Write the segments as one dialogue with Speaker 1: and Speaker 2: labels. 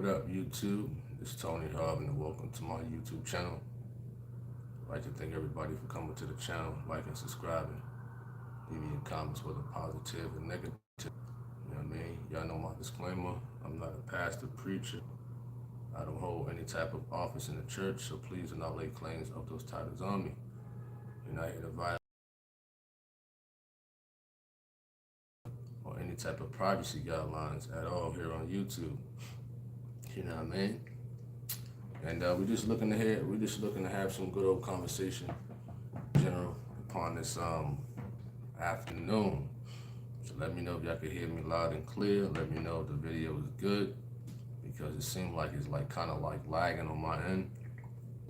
Speaker 1: up, YouTube? It's Tony Harvin, and welcome to my YouTube channel. I'd like to thank everybody for coming to the channel, liking, subscribing, leaving your comments, whether positive or negative. You know what I mean? Y'all know my disclaimer. I'm not a pastor, preacher. I don't hold any type of office in the church, so please do not lay claims of those titles on me. You're not here to violate or any type of privacy guidelines at all here on YouTube. You know what I mean? And we're just looking to have some good old conversation, general, upon this afternoon. So let me know if y'all can hear me loud and clear. Let me know if the video is good, because it seems like it's kind of lagging on my end.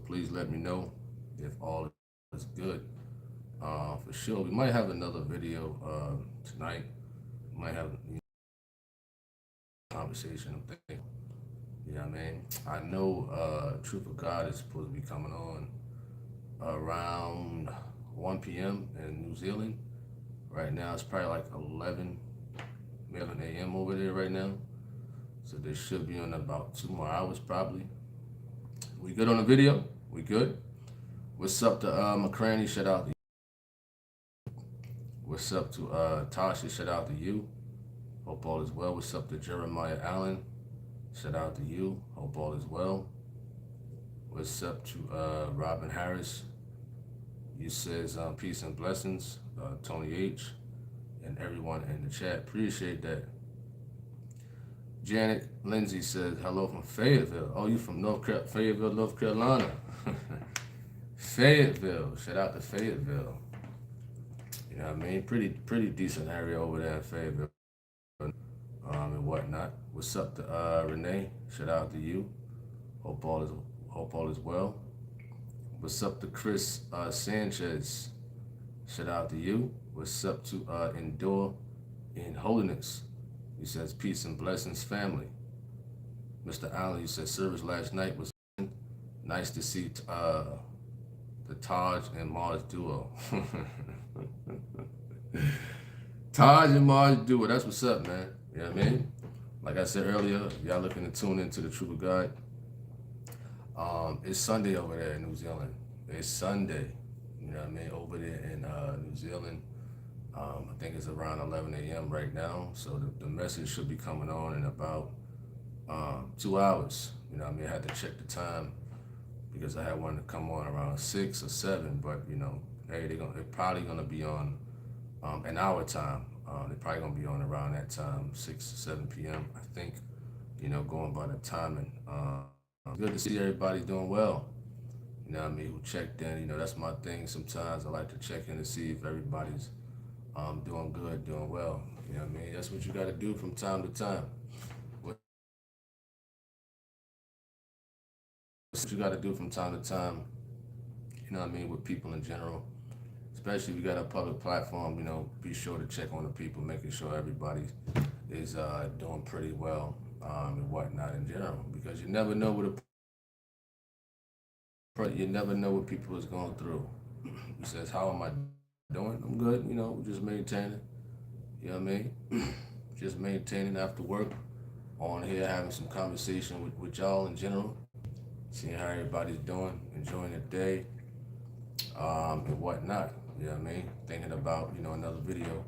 Speaker 1: Please let me know if all is good. For sure, we might have another video tonight. We might have a conversation. I'm thinking. You know what I mean? I know Truth of God is supposed to be coming on around 1 p.m. in New Zealand. Right now it's probably like 11 a.m. over there right now. So they should be on about 2 more hours probably. We good on the video? We good? What's up to McCranny? Shout out to you. What's up to Tasha? Shout out to you. Hope all is well. What's up to Jeremiah Allen? Shout out to you. Hope all is well. What's up to Robin Harris? You says peace and blessings. Tony H. and everyone in the chat. Appreciate that. Janet Lindsay says hello from Fayetteville. Oh, you from Fayetteville, North Carolina. Fayetteville. Shout out to Fayetteville. You know what I mean? Pretty decent area over there in Fayetteville. And whatnot. What's up to Renee? Shout out to you. Hope all is well. What's up to Chris Sanchez? Shout out to you. What's up to Endure in Holiness? He says peace and blessings, family. Mr. Allen, you said service last night was nice to see the Taj and Mars duo. Taj and Mars duo. That's what's up, man. You know what I mean? Like I said earlier, y'all looking to tune into the Truth of God. It's Sunday over there in New Zealand. It's Sunday, you know what I mean, over there in New Zealand. I think it's around 11 a.m. right now. So the message should be coming on in about 2 hours. You know what I mean? I had to check the time because I had one to come on around 6 or 7. But, you know, hey, they're probably going to be on an hour time. They're probably going to be on around that time, 6 or 7 p.m. I think, you know, going by the timing. Good to see everybody doing well. You know what I mean? Who checked in? You know, that's my thing. Sometimes I like to check in to see if everybody's doing good, doing well. You know what I mean? That's what you got to do from time to time. What you got to do from time to time, you know what I mean, with people in general. Especially if you got a public platform, you know, be sure to check on the people, making sure everybody is doing pretty well and whatnot in general. Because you never know what people is going through. He says, how am I doing? I'm good, you know, just maintaining. You know what I mean? Just maintaining after work, on here having some conversation with y'all in general, seeing how everybody's doing, enjoying the day, and whatnot. You know what I mean? Thinking about, you know, another video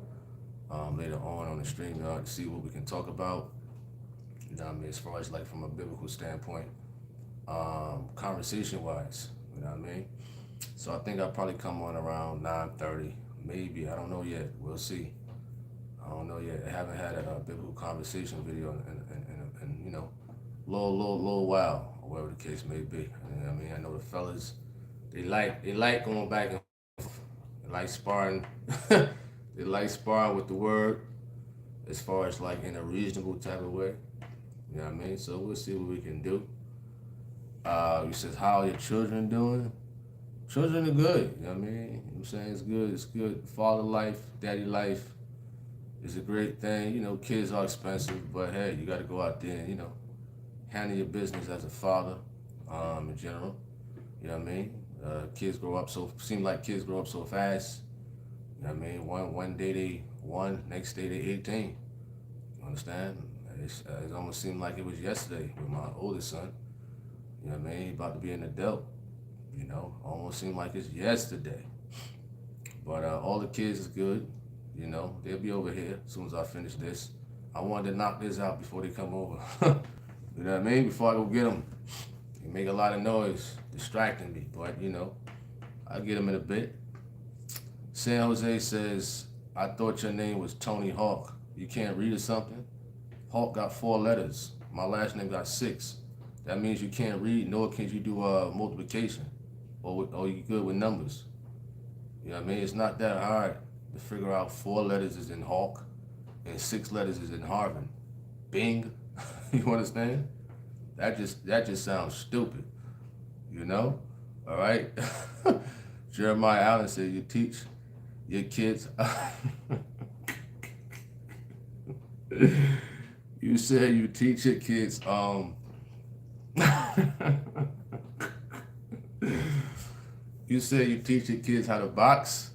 Speaker 1: later on the stream to see what we can talk about. You know what I mean? As far as like from a biblical standpoint, conversation-wise, you know what I mean? So I think I'll probably come on around 9:30, maybe. I don't know yet. We'll see. I don't know yet. I haven't had a biblical conversation video in you know, little while, or whatever the case may be. You know what I mean? I know the fellas, they like going back and forth. They like sparring. They like sparring with the word, as far as like in a reasonable type of way. You know what I mean? So we'll see what we can do. You says, how are your children doing? Children are good, you know what I mean? You know what I'm saying? It's good. Father life, daddy life is a great thing. You know, kids are expensive, but hey, you got to go out there and, you know, handle your business as a father in general. You know what I mean? Kids grow up seem like kids grow up so fast. You know what I mean? One day they 1, next day they 18. You understand? It almost seemed like it was yesterday with my oldest son. You know what I mean? He about to be an adult. You know, almost seemed like it's yesterday. But all the kids is good. You know, they'll be over here as soon as I finish this. I wanted to knock this out before they come over. You know what I mean? Before I go get them. They make a lot of noise, distracting me. But, you know, I'll get them in a bit. San Jose says, I thought your name was Tony Hawk. You can't read or something? Hawk got 4 letters. My last name got 6. That means you can't read, nor can you do multiplication. Or you good with numbers. You know what I mean? It's not that hard to figure out 4 letters is in Hawk and 6 letters is in Harvin. Bing. You understand? That just sounds stupid. You know? All right? Jeremiah Allen said, you teach your kids. You said you teach your kids. You said you teach your kids how to box.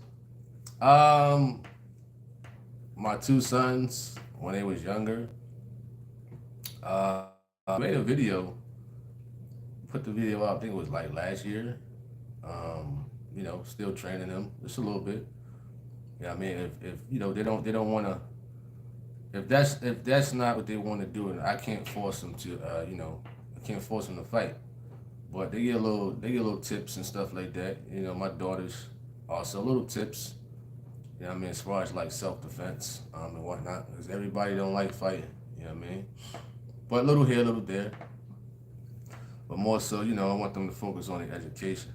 Speaker 1: My 2 sons, when they was younger, I made a video, put the video out, I think it was like last year. You know, still training them just a little bit. Yeah, I mean, if you know, they don't want to, if that's not what they want to do, and I can't force them to, you know, I can't force them to fight. But they get little tips and stuff like that. You know, my daughters also little tips. You know what I mean, as far as like self-defense and whatnot, because everybody don't like fighting. You know what I mean? But little here, little there. But more so, you know, I want them to focus on their education.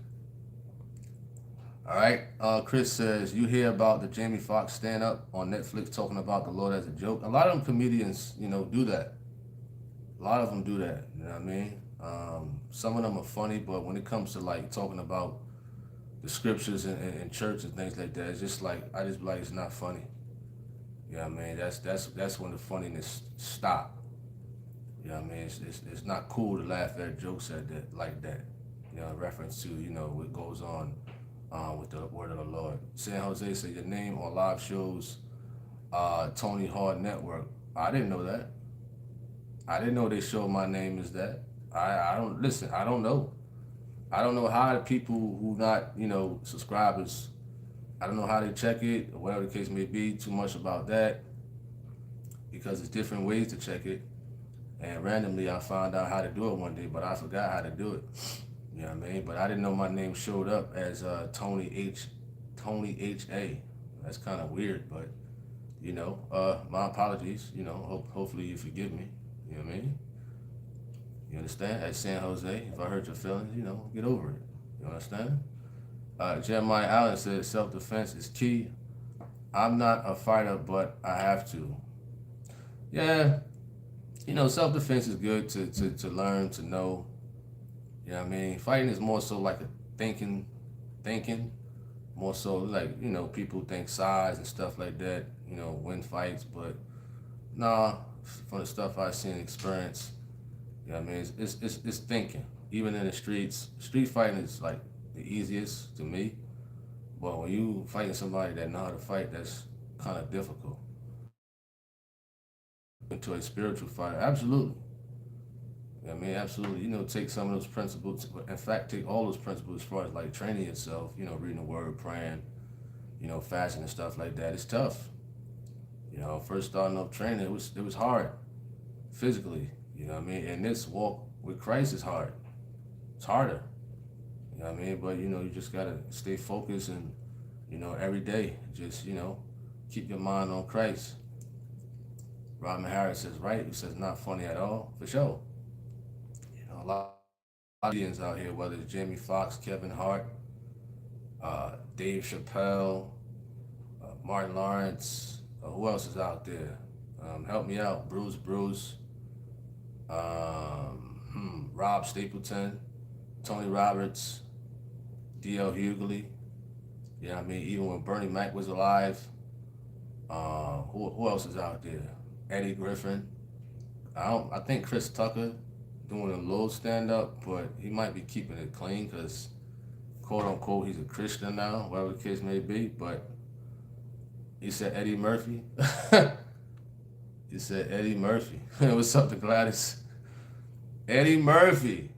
Speaker 1: All right. Chris says, you hear about the Jamie Foxx stand-up on Netflix talking about the Lord as a joke. A lot of them comedians, you know, do that. A lot of them do that. You know what I mean? Some of them are funny, but when it comes to like talking about the scriptures in church and things like that, it's just like, I just like, it's not funny. You know what I mean? That's when the funniness stop. You know what I mean? It's not cool to laugh at jokes at that like that. You know, in reference to, you know, what goes on with the word of the Lord. San Jose said your name on live shows, Tony Hard Network. I didn't know that. I didn't know they showed my name as that. I don't listen. I don't know. I don't know how the people who not, you know, subscribers, I don't know how they check it or whatever the case may be. Too much about that because there's different ways to check it. And randomly I found out how to do it one day, but I forgot how to do it. You know what I mean? But I didn't know my name showed up as Tony H.A. That's kind of weird, but you know, my apologies. You know, hopefully you forgive me. You know what I mean? You understand? At San Jose, if I hurt your feelings, you know, get over it. You understand? Jeremiah Allen said self-defense is key. I'm not a fighter, but I have to. Yeah, you know, self-defense is good to learn, to know. You know what I mean? Fighting is more so like a thinking, more so like, you know, people think size and stuff like that, you know, win fights, but nah, from the stuff I've seen and experienced, you know what I mean, it's thinking. Even in the streets, street fighting is like the easiest to me, but when you fighting somebody that know how to fight, that's kind of difficult. Into a spiritual fight, absolutely. You know what I mean, absolutely. You know, take some of those principles, in fact, take all those principles as far as like training yourself, you know, reading the word, praying, you know, fasting and stuff like that. It's tough. You know, first starting up training, it was hard physically, you know what I mean? And this walk with Christ is hard. It's harder. You know what I mean? But, you know, you just got to stay focused and, you know, every day, just, you know, keep your mind on Christ. Robin Harris says, right? He says, not funny at all, for sure. You know, a lot of comedians out here, whether it's Jamie Foxx, Kevin Hart, Dave Chappelle, Martin Lawrence, who else is out there? Help me out, Bruce, Rob Stapleton, Tony Roberts, D.L. Hughley. You know what I mean? Even when Bernie Mac was alive, who else is out there? Eddie Griffin. I think Chris Tucker doing a little stand-up, but he might be keeping it clean because, quote-unquote, he's a Christian now, whatever the case may be. But he said Eddie Murphy. You said Eddie Murphy. What's up to Gladys? Eddie Murphy.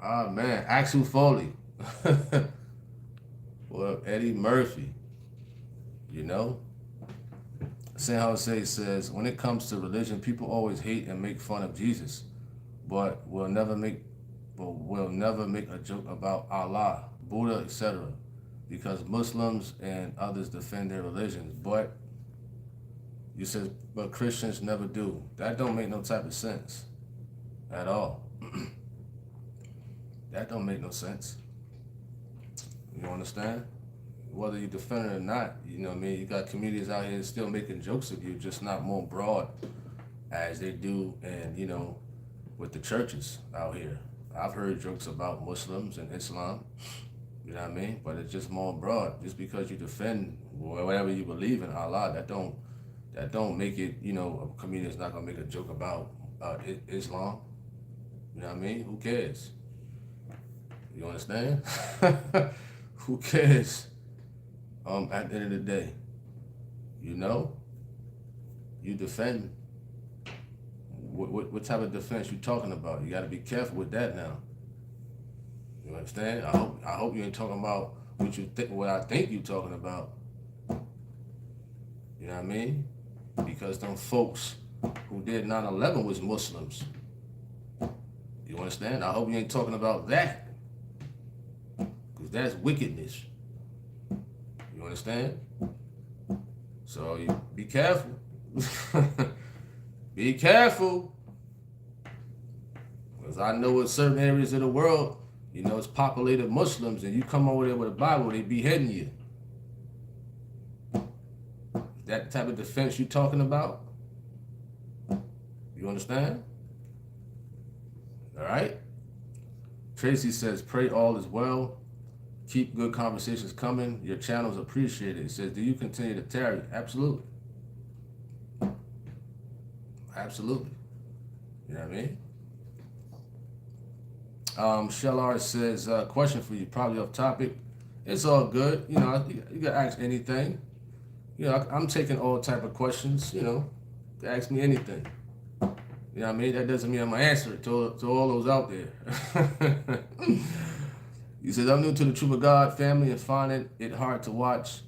Speaker 1: Oh man, Axel Foley. Well, Eddie Murphy. You know? San Jose says, when it comes to religion, people always hate and make fun of Jesus, but will never make a joke about Allah, Buddha, etc. Because Muslims and others defend their religions. But you said, but Christians never do. That don't make no type of sense at all. That don't make no sense. You understand? Whether you defend it or not, you know what I mean? You got comedians out here still making jokes of you, just not more broad as they do, and you know, with the churches out here. I've heard jokes about Muslims and Islam, you know what I mean? But it's just more broad. Just because you defend whatever you believe in Allah, that don't make it, you know, a comedian's not gonna make a joke about Islam. You know what I mean? Who cares? You understand? Who cares? At the end of the day, you know, you defend. What type of defense you talking about? You got to be careful with that now. You understand? I hope you ain't talking about what I think you talking about. You know what I mean? Because them folks who did 9/11 was Muslims. You understand? I hope you ain't talking about that, because that's wickedness. You understand? So you be careful. Be careful. Because I know in certain areas of the world, you know, it's populated Muslims, and you come over there with a Bible, they beheading you. That type of defense you talking about? You understand? All right? Tracy says, pray all is well. Keep good conversations coming. Your channel's appreciated. It says, do you continue to tarry? Absolutely. Absolutely. You know what I mean? Shellar says, question for you, probably off topic. It's all good. You know, you can ask anything. You know, I'm taking all type of questions, you know. You can ask me anything. You know what I mean? That doesn't mean I'm going to answer it to all those out there. He says, I'm new to the Truth of God family and find it hard to watch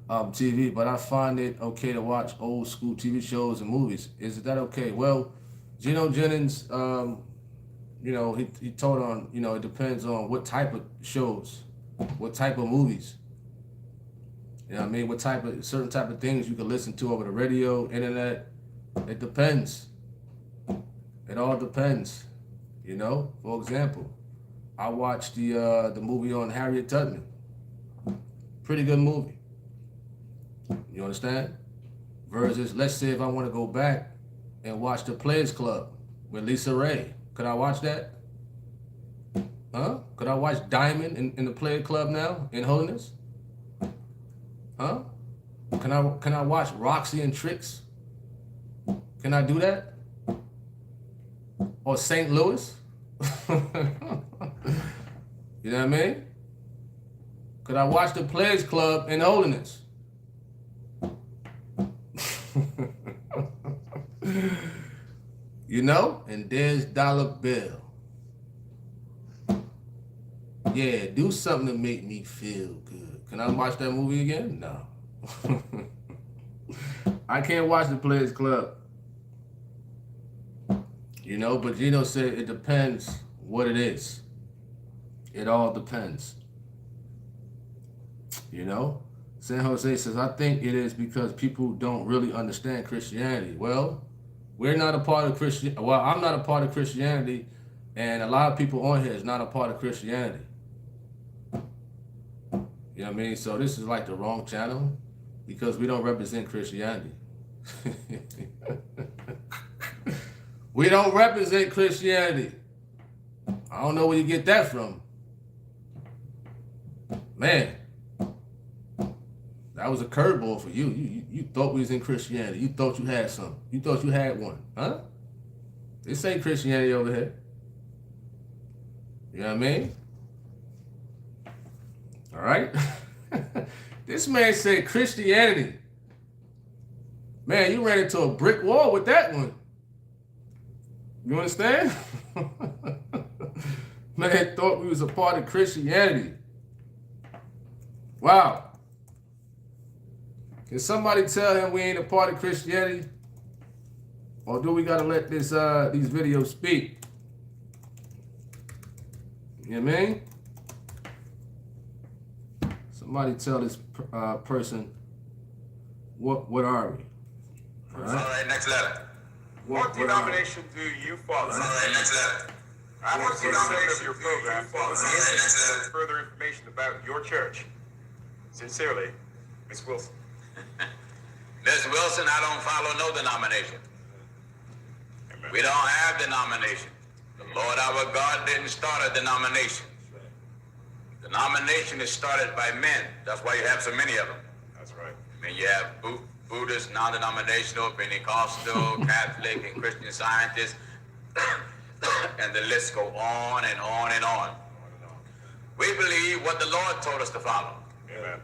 Speaker 1: TV, but I find it okay to watch old school TV shows and movies. Is that okay? Well, Geno Jennings, you know, he told on, you know, it depends on what type of shows, what type of movies. You know what I mean? What type of, certain type of things you can listen to over the radio, internet. It depends. It all depends. You know, for example, I watched the movie on Harriet Tubman. Pretty good movie. You understand? Versus, let's say if I want to go back and watch The Players Club with Lisa Ray. Could I watch that? Huh? Could I watch Diamond in the Players Club now, in Holiness? Huh? Can I watch Roxy and Tricks? Can I do that? Or St. Louis? You know what I mean? Could I watch the Players Club in Holiness? You know? And there's Dollar Bill. Yeah, do something to make me feel good. Can I watch that movie again? No. I can't watch the Players Club. You know, but Gino said it depends what it is. It all depends. You know? San Jose says, I think it is because people don't really understand Christianity. Well, we're not a part of Christianity. Well, I'm not a part of Christianity, and a lot of people on here is not a part of Christianity. You know what I mean? So this is like the wrong channel because we don't represent Christianity. We don't represent Christianity. I don't know where you get that from. Man, that was a curveball for you. You thought we was in Christianity. You thought you had something. You thought you had one. Huh? This ain't Christianity over here. You know what I mean? All right? This man said Christianity. Man, you ran into a brick wall with that one. You understand? Man thought we was a part of Christianity. Wow. Can somebody tell him we ain't a part of Christianity? Or do we gotta let this these videos speak? You know what I mean? Somebody tell this person what are we?
Speaker 2: All right, next letter.
Speaker 3: What denomination do you follow?
Speaker 2: All right, next letter.
Speaker 3: After the of your program, further information about your church. Sincerely, Miss Wilson.
Speaker 2: Miss Wilson, I don't follow no denomination.
Speaker 3: Amen.
Speaker 2: We don't have denomination. The Lord our God didn't start a denomination. Denomination is started by men. That's why you have so many of them.
Speaker 3: That's right.
Speaker 2: I mean, you have Buddhist, non-denominational, Pentecostal, Catholic, and Christian Scientists, and the list go on and on and on. We believe what the Lord told us to follow.
Speaker 3: Amen.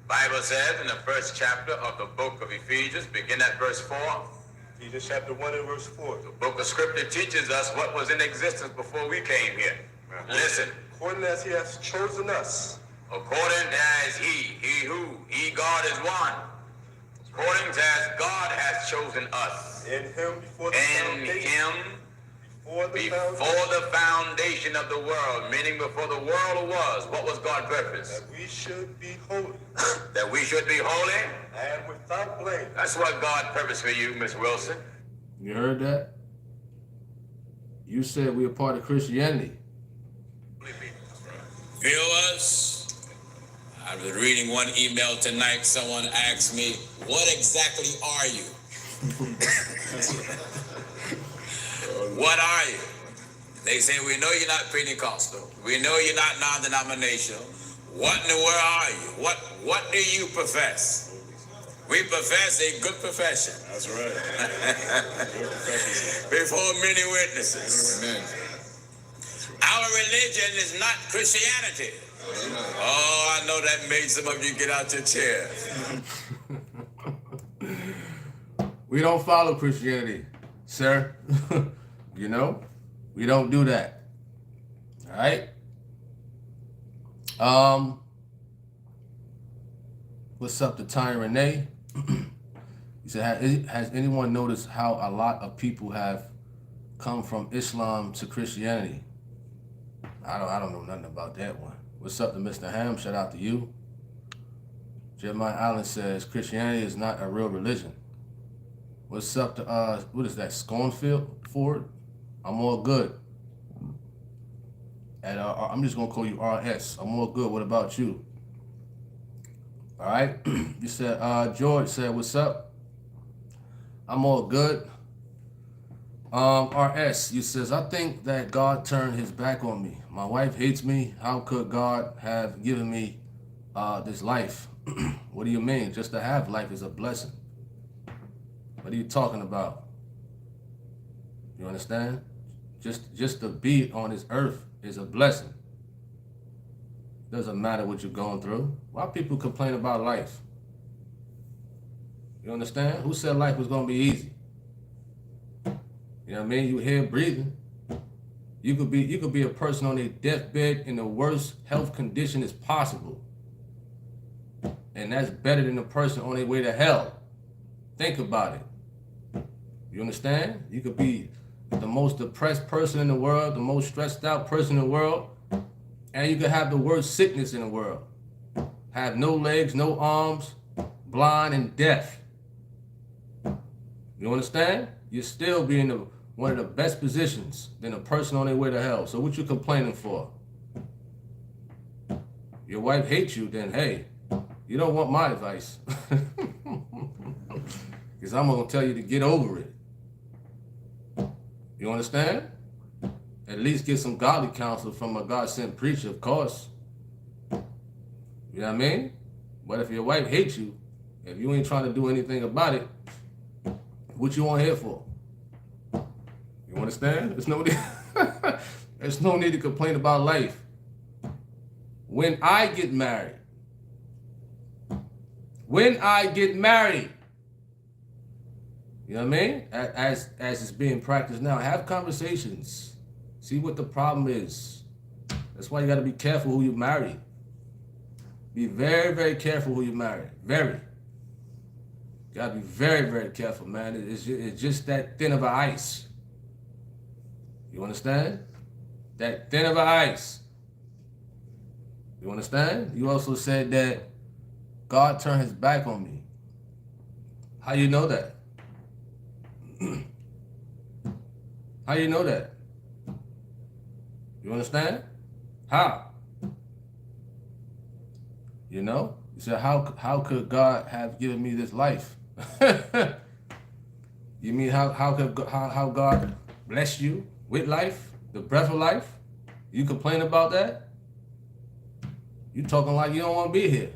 Speaker 2: Bible says in the first chapter of the book of Ephesians, begin at verse 4.
Speaker 3: Ephesians chapter 1 and verse 4.
Speaker 2: The book of Scripture teaches us what was in existence before we came here.
Speaker 3: Amen.
Speaker 2: Listen.
Speaker 3: According as he has chosen us.
Speaker 2: According as he who, God is one. According to as God has chosen us.
Speaker 3: In him before the
Speaker 2: in
Speaker 3: foundation.
Speaker 2: him before the foundation of the world, meaning before the world was. What was God's purpose?
Speaker 3: That we should be holy.
Speaker 2: That we should be holy.
Speaker 3: And without blame.
Speaker 2: That's what God's purpose for you, Miss Wilson.
Speaker 1: You heard that? You said we're part of Christianity.
Speaker 4: Viewers, I was reading one email tonight. Someone asked me, what exactly are you? What are you? They say, we know you're not Pentecostal. We know you're not non-denominational. What in the world are you? What do you profess? We profess a good profession.
Speaker 3: That's right.
Speaker 4: Before many witnesses.
Speaker 3: Amen.
Speaker 4: Our religion is not Christianity. Oh, I know that made some of you get out your chair.
Speaker 1: We don't follow Christianity, sir. You know, we don't do that. All right. What's up to Ty and Renee? He said, has anyone noticed how a lot of people have come from Islam to Christianity? I don't know nothing about that one. What's up to Mr. Ham? Shout out to you. Jeremiah Allen says Christianity is not a real religion. What's up to what is that? Scornfield Ford? I'm all good. And I'm just gonna call you RS. I'm all good. What about you? All right. You said George said, what's up? I'm all good. RS, you says, I think that God turned his back on me. My wife hates me. How could God have given me this life? What do you mean? Just to have life is a blessing. What are you talking about? You understand? Just to be on this earth is a blessing. Doesn't matter what you're going through. Why people complain about life? You understand? Who said life was going to be easy? You know what I mean? You here breathing. You could be a person on their deathbed in the worst health condition as possible. And that's better than a person on their way to hell. Think about it. You understand? You could be the most depressed person in the world, the most stressed out person in the world, and you could have the worst sickness in the world. Have no legs, no arms, blind and deaf. You understand? You'll still be in one of the best positions than a person on their way to hell. So what you complaining for? Your wife hates you, then hey, you don't want my advice. Because I'm going to tell you to get over it. You understand? At least get some godly counsel from a God-sent preacher, of course. You know what I mean? But if your wife hates you, if you ain't trying to do anything about it, what you on here for? You understand? There's no need to complain about life. When I get married, You know what I mean? As it's being practiced now, have conversations. See what the problem is. That's why you got to be careful who you marry. Be very, very careful who you marry. Very. You got to be very, very careful, man. It's just that thin of an ice. You understand? That thin of an ice. You understand? You also said that God turned his back on me. How you know that? How you know that? You understand? How? You know? You said, how could God have given me this life? You mean how God blessed you with life, the breath of life? You complain about that? You talking like you don't want to be here.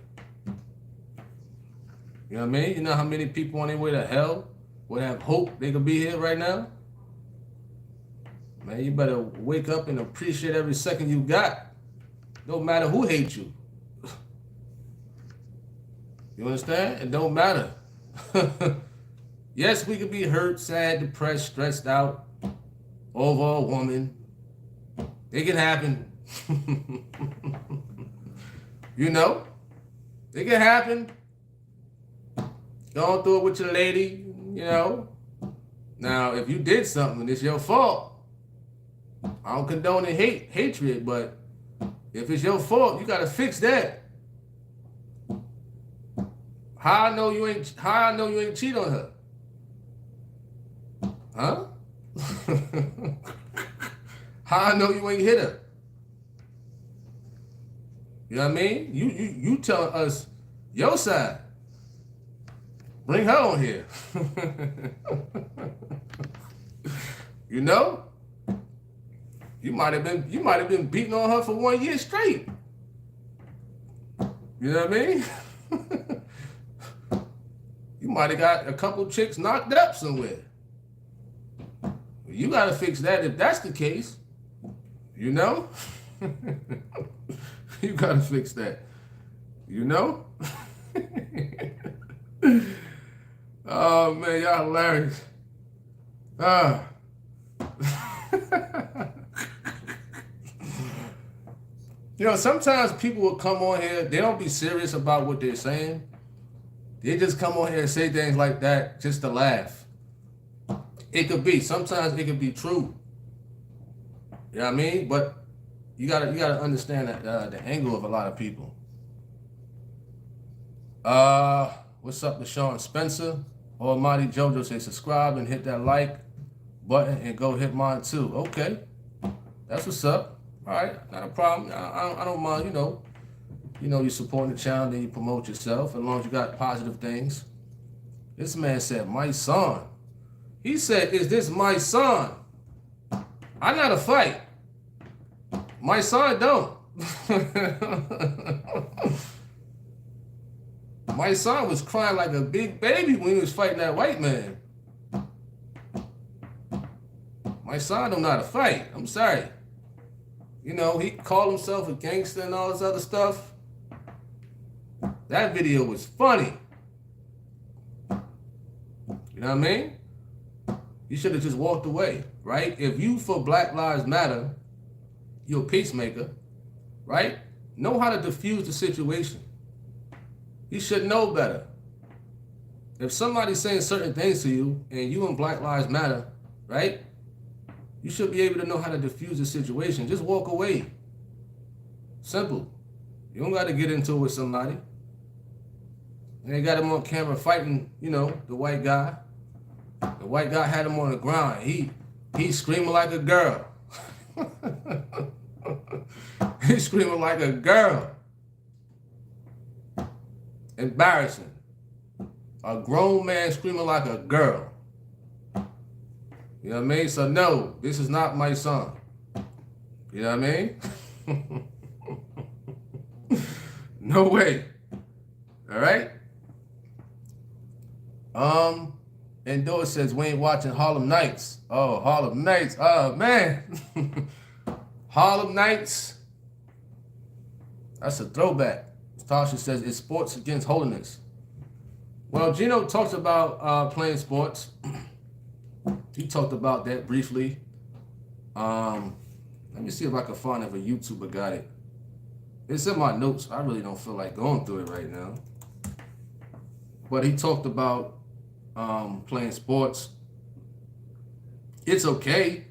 Speaker 1: You know what I mean? You know how many people on their way to hell would have hope they could be here right now? Man, you better wake up and appreciate every second you got. No matter who hates you. You understand? It don't matter. Yes, we could be hurt, sad, depressed, stressed out over a woman. It can happen. You know? It can happen. Going through it with your lady, you know? Now, if you did something, it's your fault. I don't condone hatred, but if it's your fault, you gotta fix that. How I know you ain't cheat on her? Huh? How I know you ain't hit her? You know what I mean? You telling us your side. Bring her on here. You know? You might have been beating on her for 1 year straight. You know what I mean? You might have got a couple chicks knocked up somewhere. You gotta fix that if that's the case. You know? You gotta fix that. You know? Oh man, y'all hilarious. You know, sometimes people will come on here, they don't be serious about what they're saying. They just come on here and say things like that just to laugh. It could be. Sometimes it could be true. You know what I mean? But you gotta understand that the angle of a lot of people. What's up to Sean Spencer? Almighty Jojo say subscribe and hit that like button and go hit mine too. Okay, that's what's up. All right, not a problem. I don't mind. You know, you supporting the channel, then you promote yourself as long as you got positive things. This man said, my son. He said, is this my son? I got to fight. My son don't. My son was crying like a big baby when he was fighting that white man. My son don't know how to fight. I'm sorry. You know, he called himself a gangster and all this other stuff. That video was funny. You know what I mean? You should have just walked away, right? If you for Black Lives Matter, you're a peacemaker, right? Know how to diffuse the situation. You should know better. If somebody's saying certain things to you and you in Black Lives Matter, right? You should be able to know how to diffuse the situation. Just walk away. Simple. You don't got to get into it with somebody. And they got him on camera fighting, you know, the white guy. The white guy had him on the ground. He's screaming like a girl. He's screaming like a girl. Embarrassing. A grown man screaming like a girl. You know what I mean? So no, this is not my son. You know what I mean? No way. All right? And Doris says, we ain't watching Harlem Nights. Oh, Harlem Nights. Oh, man. Harlem Nights. That's a throwback. Tasha says, it's sports against holiness. Well, Gino talks about playing sports. He talked about that briefly. Let me see if I can find if a YouTuber got it. It's in my notes. I really don't feel like going through it right now. But he talked about playing sports. It's okay.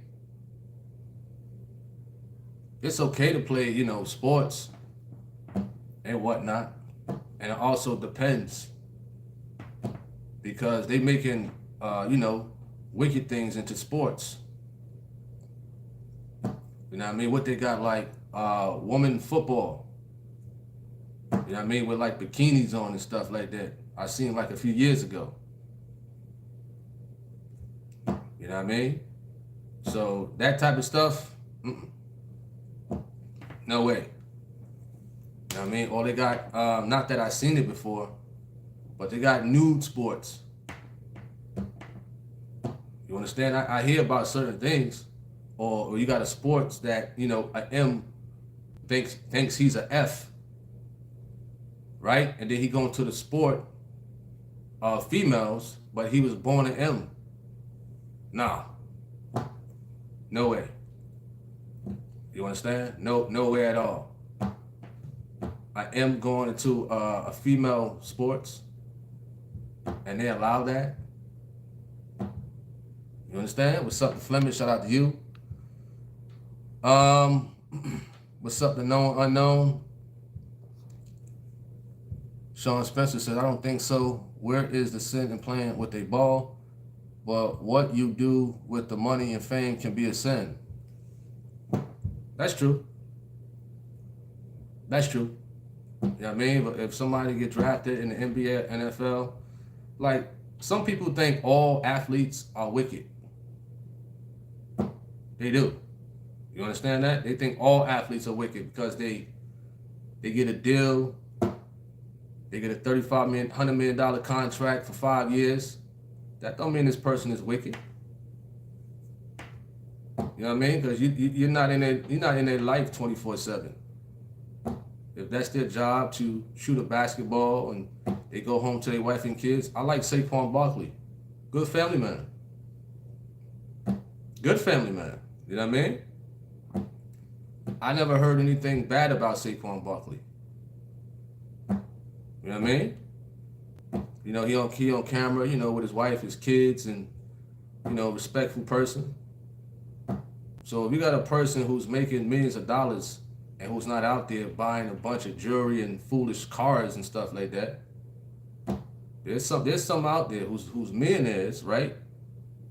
Speaker 1: It's okay to play, you know, sports and whatnot. And it also depends. Because they making, you know, wicked things into sports. You know what I mean? What they got like woman football. You know what I mean? With like bikinis on and stuff like that. I seen like a few years ago. You know what I mean? So that type of stuff, no way. You know what I mean? Or they got, not that I seen it before, but they got nude sports. You understand? I hear about certain things, or you got a sports that, you know, a M thinks he's a F, right? And then he go into the sport of females, but he was born an M. Nah, no way. You understand? No way at all. I am going into a female sports, and they allow that. You understand? What's up, the Fleming? Shout out to you. What's up, the known unknown? Sean Spencer says, I don't think so. Where is the sin in playing with a ball? But what you do with the money and fame can be a sin. That's true. That's true. You know what I mean? But if somebody get drafted in the NBA, NFL, like some people think all athletes are wicked. They do. You understand that? They think all athletes are wicked because they get a deal. They get a $35 million, $100 million contract for 5 years. That don't mean this person is wicked. You know what I mean? Because you're not in their life 24/7. If that's their job to shoot a basketball and they go home to their wife and kids, I like Saquon Barkley. Good family man. Good family man. You know what I mean? I never heard anything bad about Saquon Barkley. You know what I mean? You know, he on camera, you know, with his wife, his kids, and, you know, respectful person. So if you got a person who's making millions of dollars and who's not out there buying a bunch of jewelry and foolish cars and stuff like that, there's some out there who's millionaires, right?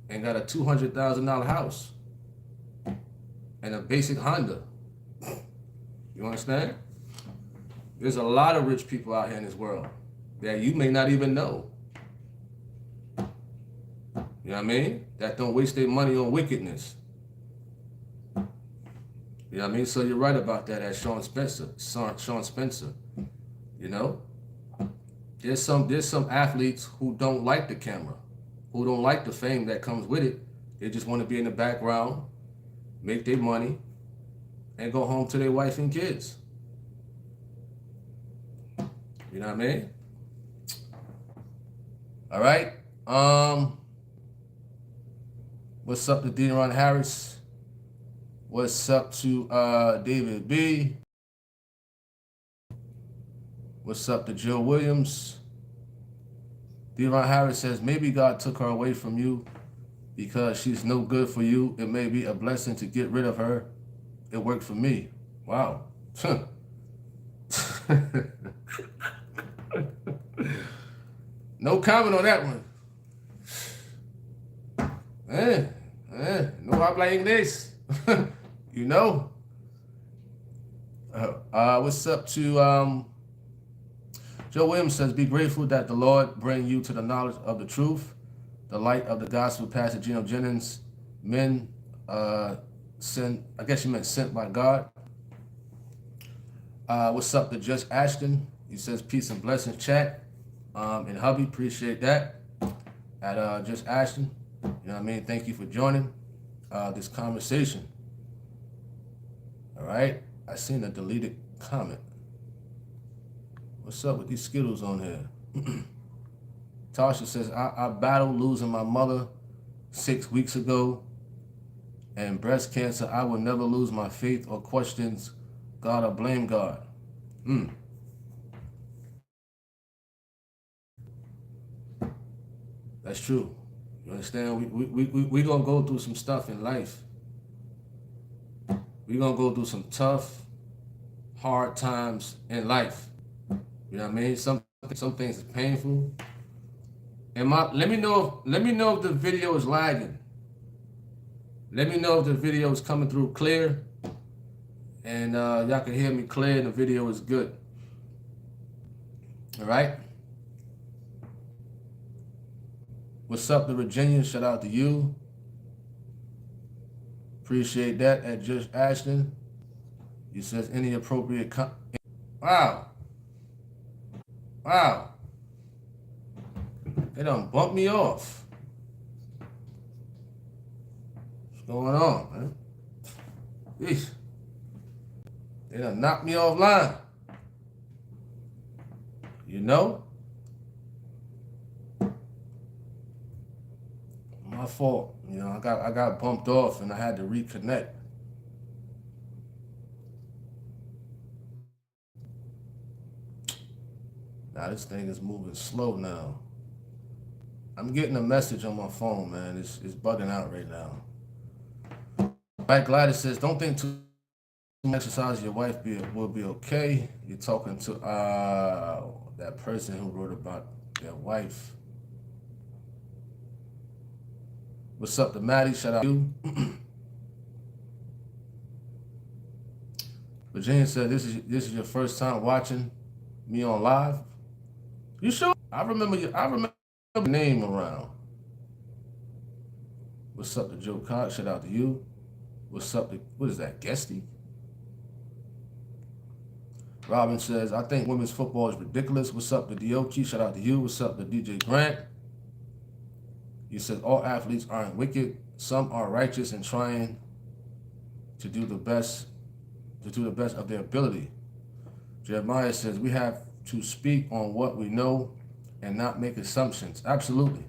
Speaker 1: And got a $200,000 house and a basic Honda. You understand? There's a lot of rich people out here in this world that you may not even know. You know what I mean? That don't waste their money on wickedness. You know what I mean? So you're right about that, as Sean Spencer. You know? There's some athletes who don't like the camera, who don't like the fame that comes with it. They just want to be in the background, make their money, and go home to their wife and kids. You know what I mean? All right. What's up to Deron Harris? What's up to David B? What's up to Joe Williams? Deron Harris says, maybe God took her away from you because she's no good for you. It may be a blessing to get rid of her. It worked for me. Wow. No comment on that one. No habla inglés. You know. What's up to Joe Williams says, be grateful that the Lord bring you to the knowledge of the truth, the light of the gospel. Pastor Geno Jennings, men sent, I guess you meant sent by God. What's up to Judge Ashton? He says, peace and blessings, chat. And hubby, appreciate that. At Judge Ashton, you know what I mean? Thank you for joining this conversation. All right, I seen a deleted comment. What's up with these Skittles on here? Tasha says, I battled losing my mother 6 weeks ago and breast cancer. I will never lose my faith or questions God or blame God. That's true. You understand? We gonna go through some stuff in life. We gonna go through some tough, hard times in life. You know what I mean? Some things are painful. And let me know if the video is lagging. Let me know if the video is coming through clear, and y'all can hear me clear, and the video is good. All right. What's up to Virginia? Shout out to you. Appreciate that. At Judge Ashton, he says any appropriate. Wow. Wow. They done bumped me off. What's going on, man? Jeez. They done knocked me offline. You know? My fault. You know, I got bumped off and I had to reconnect. Now this thing is moving slow now. I'm getting a message on my phone, man. It's bugging out right now. Right, Gladys says, don't think too much exercise, your wife will be okay. You're talking to that person who wrote about their wife. What's up to Maddie? Shout out to you. Virginia said, this is your first time watching me on live. You sure? I remember your name around. What's up to Joe Cox? Shout out to you. What's up to, what is that, Guesty? Robin says, I think women's football is ridiculous. What's up to Diochi? Shout out to you. What's up to DJ Grant? He says, all athletes aren't wicked. Some are righteous and trying to do the best of their ability. Jeremiah says, we have to speak on what we know and not make assumptions. Absolutely.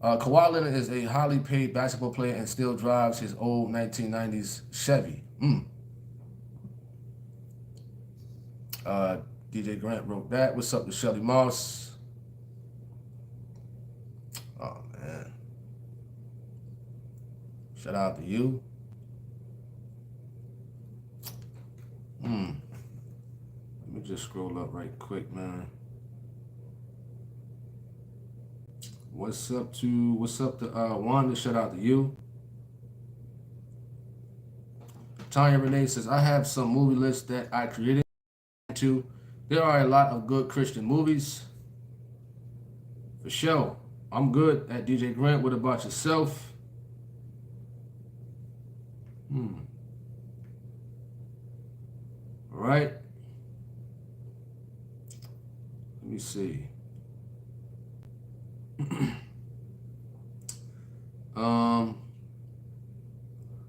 Speaker 1: Kawhi Leonard is a highly paid basketball player and still drives his old 1990s Chevy. DJ Grant wrote that. What's up to Shelly Moss? Oh, man. Shout out to you. Let me just scroll up right quick, man. What's up to Wanda? Shout out to you. Tanya Renee says, I have some movie lists that I created too. There are a lot of good Christian movies. For sure. I'm good at DJ Grant. What about yourself? All right. Let me see.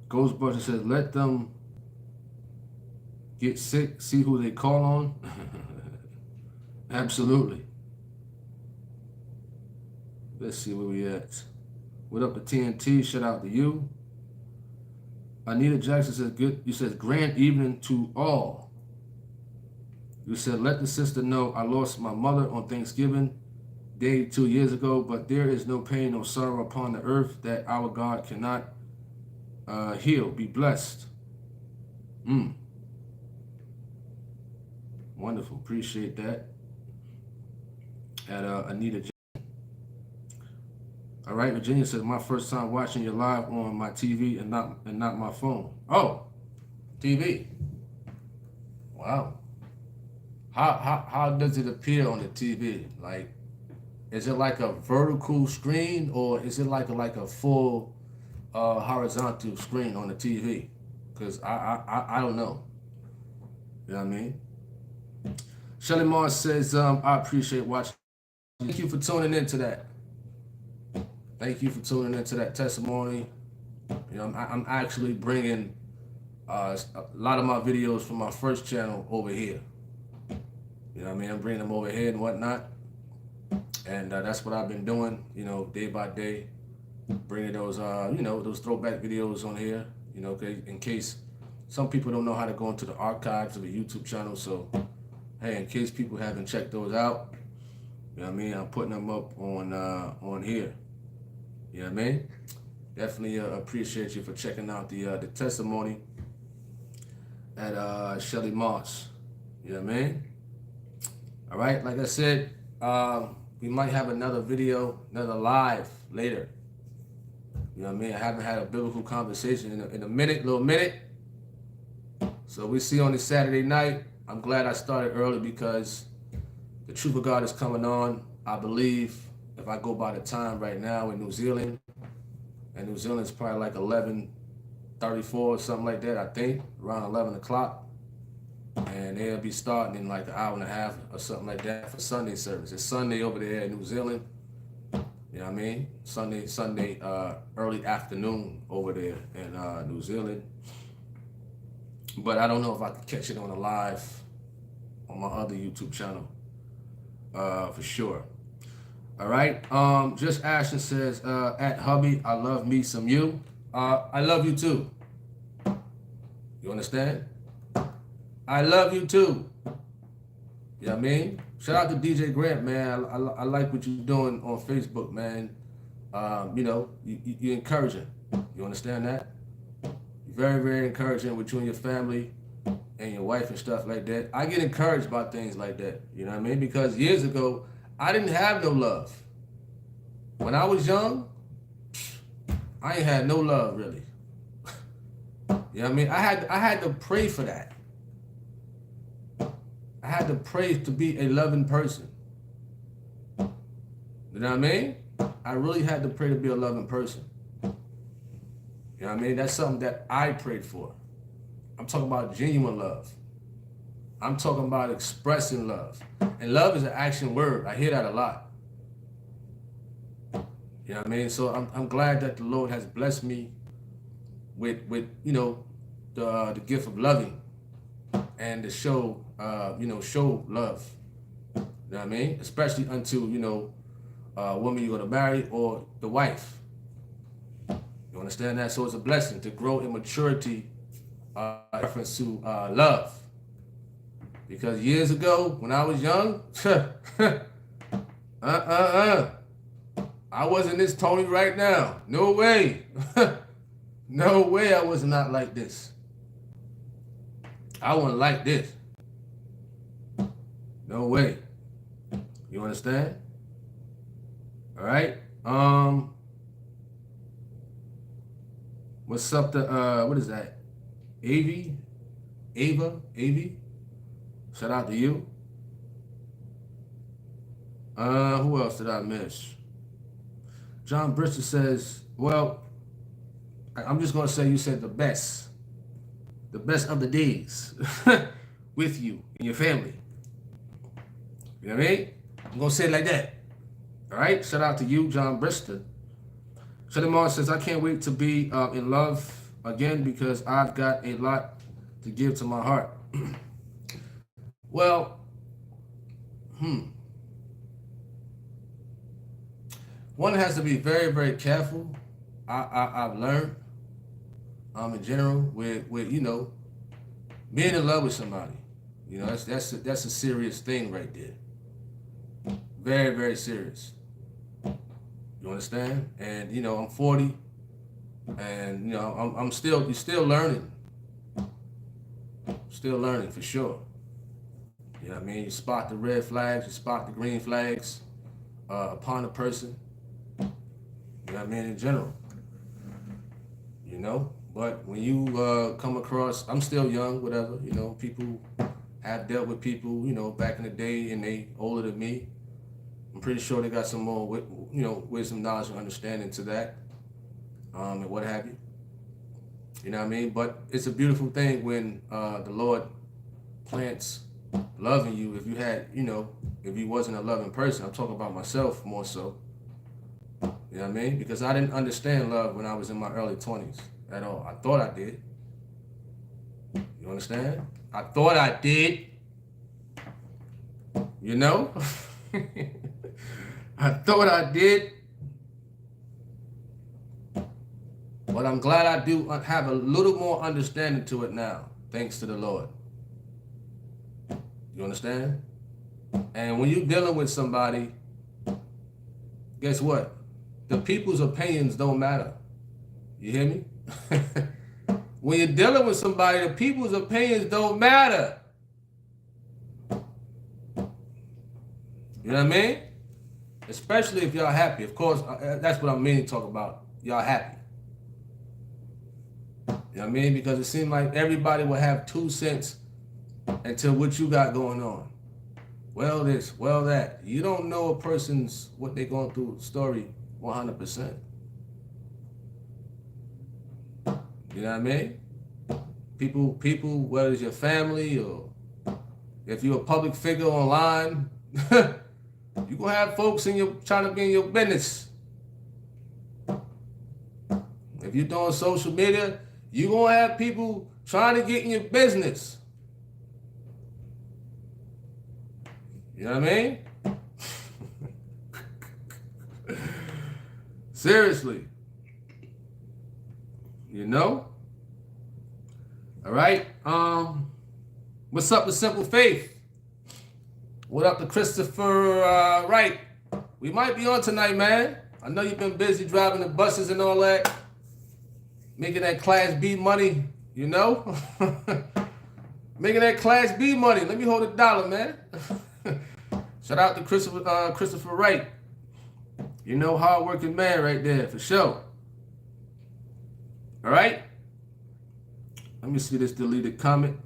Speaker 1: Ghostbuster says, let them get sick, see who they call on. Absolutely. Let's see where we at. What up to TNT? Shout out to you. Anita Jackson says, good. You said, grand evening to all. You said, let the sister know I lost my mother on Thanksgiving Day 2 years ago, but there is no pain, no sorrow upon the earth that our God cannot heal. Be blessed. Wonderful. Appreciate that. At Anita Jackson. All right, Virginia says, my first time watching you live on my TV and not my phone. Oh, TV. Wow. How does it appear on the TV? Like, is it like a vertical screen or is it like a full horizontal screen on the TV? Because I don't know. You know what I mean? Shelly Mars says, I appreciate watching. Thank you for tuning into that. Thank you for tuning into that testimony. You know, I'm actually bringing a lot of my videos from my first channel over here. You know what I mean? I'm bringing them over here and whatnot. And that's what I've been doing, you know, day by day. Bringing those, you know, those throwback videos on here, you know, in case some people don't know how to go into the archives of a YouTube channel. So, hey, in case people haven't checked those out, you know what I mean? I'm putting them up on here. You know what I mean? Definitely appreciate you for checking out the testimony at Shelly Moss. You know what I mean? All right, like I said, we might have another video, another live later. You know what I mean? I haven't had a biblical conversation in a little minute. So we see on this Saturday night. I'm glad I started early because the Truth of God is coming on. I believe if I go by the time right now in New Zealand, and New Zealand's probably like 11:34 or something like that, I think, around 11 o'clock. And they'll be starting in like an hour and a half or something like that for Sunday service. It's Sunday over there in New Zealand. You know what I mean? Sunday early afternoon over there in New Zealand. But I don't know if I could catch it on a live on my other YouTube channel for sure. All right. Just Ashton says, at hubby, I love me some you. I love you too. You understand? I love you too. You know what I mean? Shout out to DJ Grant, man. I like what you're doing on Facebook, man. You know, you're encouraging. You understand that? Very, very encouraging with you and your family and your wife and stuff like that. I get encouraged by things like that. You know what I mean? Because years ago, I didn't have no love. When I was young, I ain't had no love really. You know what I mean? I had to pray for that. I had to pray to be a loving person. You know what I mean? I really had to pray to be a loving person. You know what I mean? That's something that I prayed for. I'm talking about genuine love. I'm talking about expressing love. And love is an action word. I hear that a lot. You know what I mean? So I'm glad that the Lord has blessed me with you know, the gift of loving and to show you know, show love. You know what I mean? Especially unto, you know, woman you're gonna marry or the wife. You understand that? So it's a blessing to grow in maturity in reference to love. Because years ago, when I was young, I wasn't this Tony right now. No way. No way I was not like this. I wasn't like this. No way. You understand? All right. What's up to what is that? Ava? Shout out to you. Who else did I miss? John Bristol says, well, I'm just gonna say you said the best of the days with you and your family. You know what I mean? I'm gonna say it like that. All right. Shout out to you, John Bristol. Shalimar says, I can't wait to be in love again because I've got a lot to give to my heart. Well, one has to be very, very careful. I've learned in general with you know, being in love with somebody. You know, that's a serious thing right there. Very, very serious. You understand? And you know, I'm 40, and you know, you're still learning. Still learning for sure. You know what I mean? You spot the red flags, you spot the green flags upon a person. You know what I mean? In general. You know? But when you come across, I'm still young, whatever, you know, people have dealt with people, you know, back in the day and they older than me. I'm pretty sure they got some more, you know, wisdom, knowledge, and understanding to that, and what have you. You know what I mean? But it's a beautiful thing when the Lord plants love in you. If you had, you know, if you wasn't a loving person, I'm talking about myself more so. You know what I mean? Because I didn't understand love when I was in my early 20s at all. I thought I did. You understand? I thought I did. You know? I thought I did. But I'm glad I do have a little more understanding to it now, thanks to the Lord. You understand? And when you're dealing with somebody, guess what? The people's opinions don't matter. You hear me? When you're dealing with somebody, the people's opinions don't matter. You know what I mean? Especially if y'all happy. Of course, that's what I'm meaning to talk about. Y'all happy. You know what I mean? Because it seems like everybody will have 2 cents into what you got going on. Well this, well that. You don't know a person's, what they're going through story 100%. You know what I mean? People, whether it's your family or if you're a public figure online, you're going to have folks trying to be in your business. If you're doing social media, you're going to have people trying to get in your business. You know what I mean? Seriously. You know? All right. What's up with Simple Faith? What up to Christopher Wright? We might be on tonight, man. I know you've been busy driving the buses and all that. Making that Class B money, you know? Making that Class B money. Let me hold $1, man. Shout out to Christopher Wright. You know, hard-working man right there, for sure. All right? Let me see this deleted comment.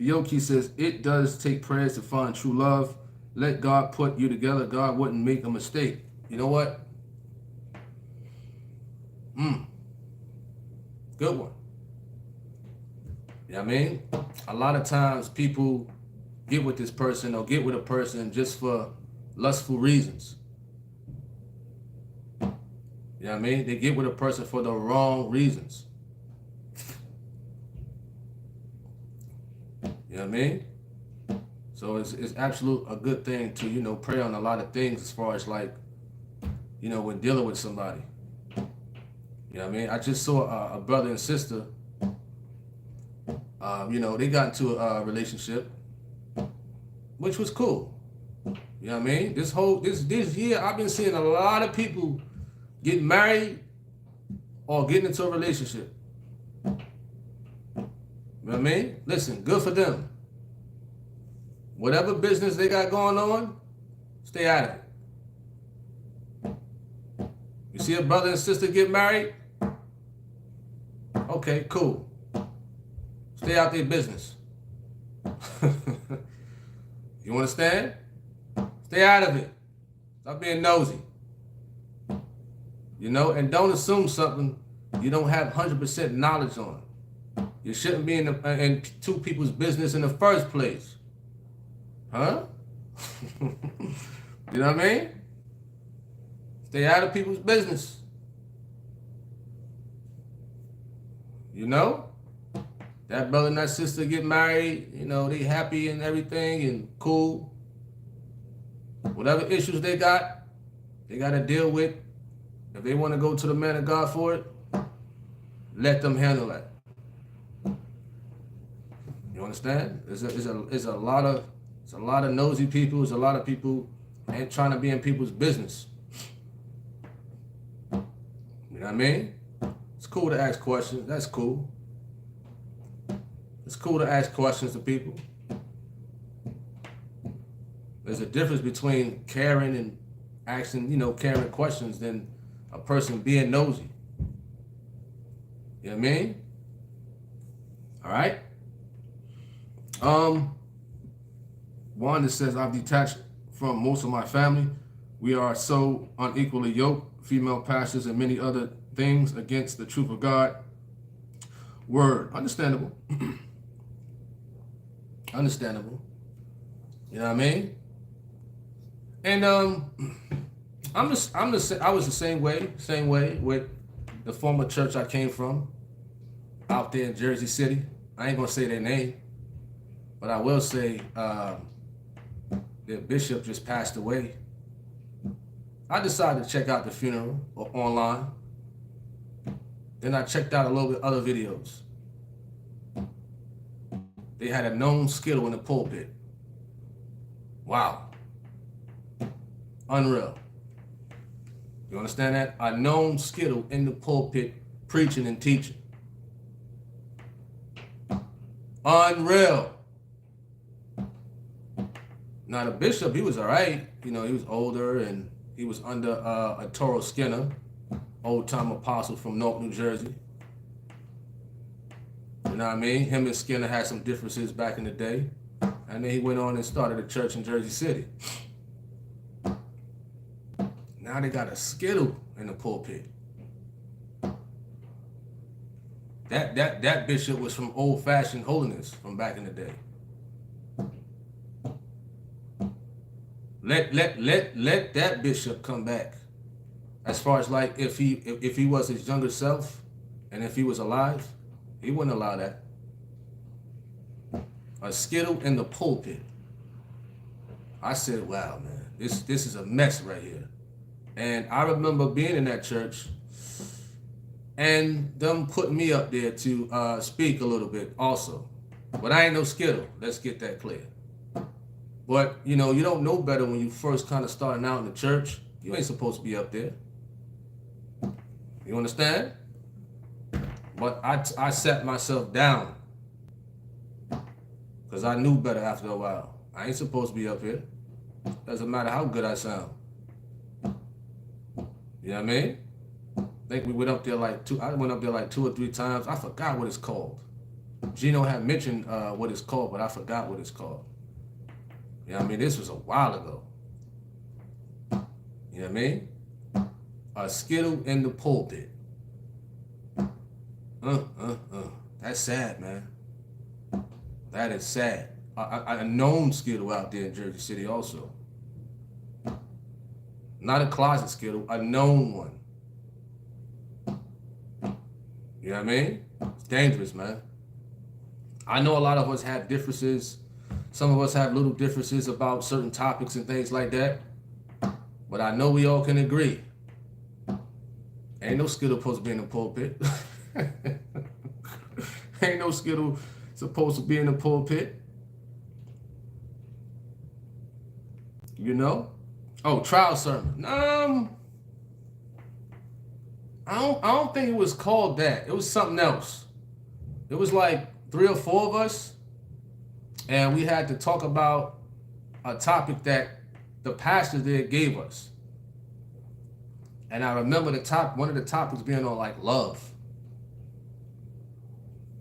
Speaker 1: Yoki says, it does take prayers to find true love. Let God put you together. God wouldn't make a mistake. You know what? Good one. You know what I mean? A lot of times people get with this person or get with a person just for lustful reasons. You know what I mean? They get with a person for the wrong reasons. You know what I mean? So it's absolute a good thing to, you know, pray on a lot of things as far as like, you know, when dealing with somebody. You know what I mean? I just saw a brother and sister, you know, they got into a relationship, which was cool. You know what I mean? This year, I've been seeing a lot of people get married or getting into a relationship. You know what I mean? Listen, good for them. Whatever business they got going on, stay out of it. You see a brother and sister get married? Okay, cool. Stay out their business. You understand? Stay out of it. Stop being nosy. You know, and don't assume something you don't have 100% knowledge on. You shouldn't be in two people's business in the first place. Huh? You know what I mean? Stay out of people's business. You know? That brother and that sister get married, you know, they happy and everything and cool. Whatever issues they got to deal with. If they want to go to the man of God for it, let them handle that. You understand? It's a lot of nosy people. There's a lot of people ain't trying to be in people's business. You know what I mean? It's cool to ask questions. That's cool. It's cool to ask questions to people. There's a difference between caring and asking, you know, caring questions than a person being nosy. You know what I mean? All right? Wanda says, I've detached from most of my family. We are so unequally yoked, female pastors and many other things against the truth of God. Word. Understandable. Understandable. You know what I mean? And I was the same way with the former church I came from. out there in Jersey City. I ain't gonna say their name, but I will say their bishop just passed away. I decided to check out the funeral online. Then I checked out a little bit other videos. They had a known skittle in the pulpit. Wow. Unreal. You understand that? A known skittle in the pulpit preaching and teaching. Unreal. Now the bishop, he was all right. You know, he was older and he was under a Toro Skinner, old-time apostle from Newark, New Jersey. You know what I mean? Him and Skinner had some differences back in the day. And then he went on and started a church in Jersey City. Now they got a skittle in the pulpit. That bishop was from old-fashioned holiness from back in the day. Let that bishop come back. As far as like if he was his younger self and if he was alive, he wouldn't allow that. A skittle in the pulpit. I said, wow, man, this is a mess right here. And I remember being in that church and them putting me up there to speak a little bit also. But I ain't no skittle. Let's get that clear. But, you know, you don't know better when you first kind of starting out in the church. You ain't supposed to be up there. You understand? But I sat myself down because I knew better after a while. I ain't supposed to be up here. Doesn't matter how good I sound. You know what I mean? I think we went up there I went up there like 2 or 3 times. I forgot what it's called. Gino had mentioned what it's called, but I forgot what it's called. You know what I mean? This was a while ago. You know what I mean? A skittle in the pulpit. That's sad, man. That is sad. A known skittle out there in Jersey City also. Not a closet skittle, a known one. You know what I mean? It's dangerous, man. I know a lot of us have differences. Some of us have little differences about certain topics and things like that. But I know we all can agree. Ain't no skittle supposed to be in the pulpit. Ain't no skittle supposed to be in the pulpit. You know? Oh, trial sermon. I don't think it was called that. It was something else. It was like 3 or 4 of us. And we had to talk about a topic that the pastor there gave us. And I remember one of the topics being on like love.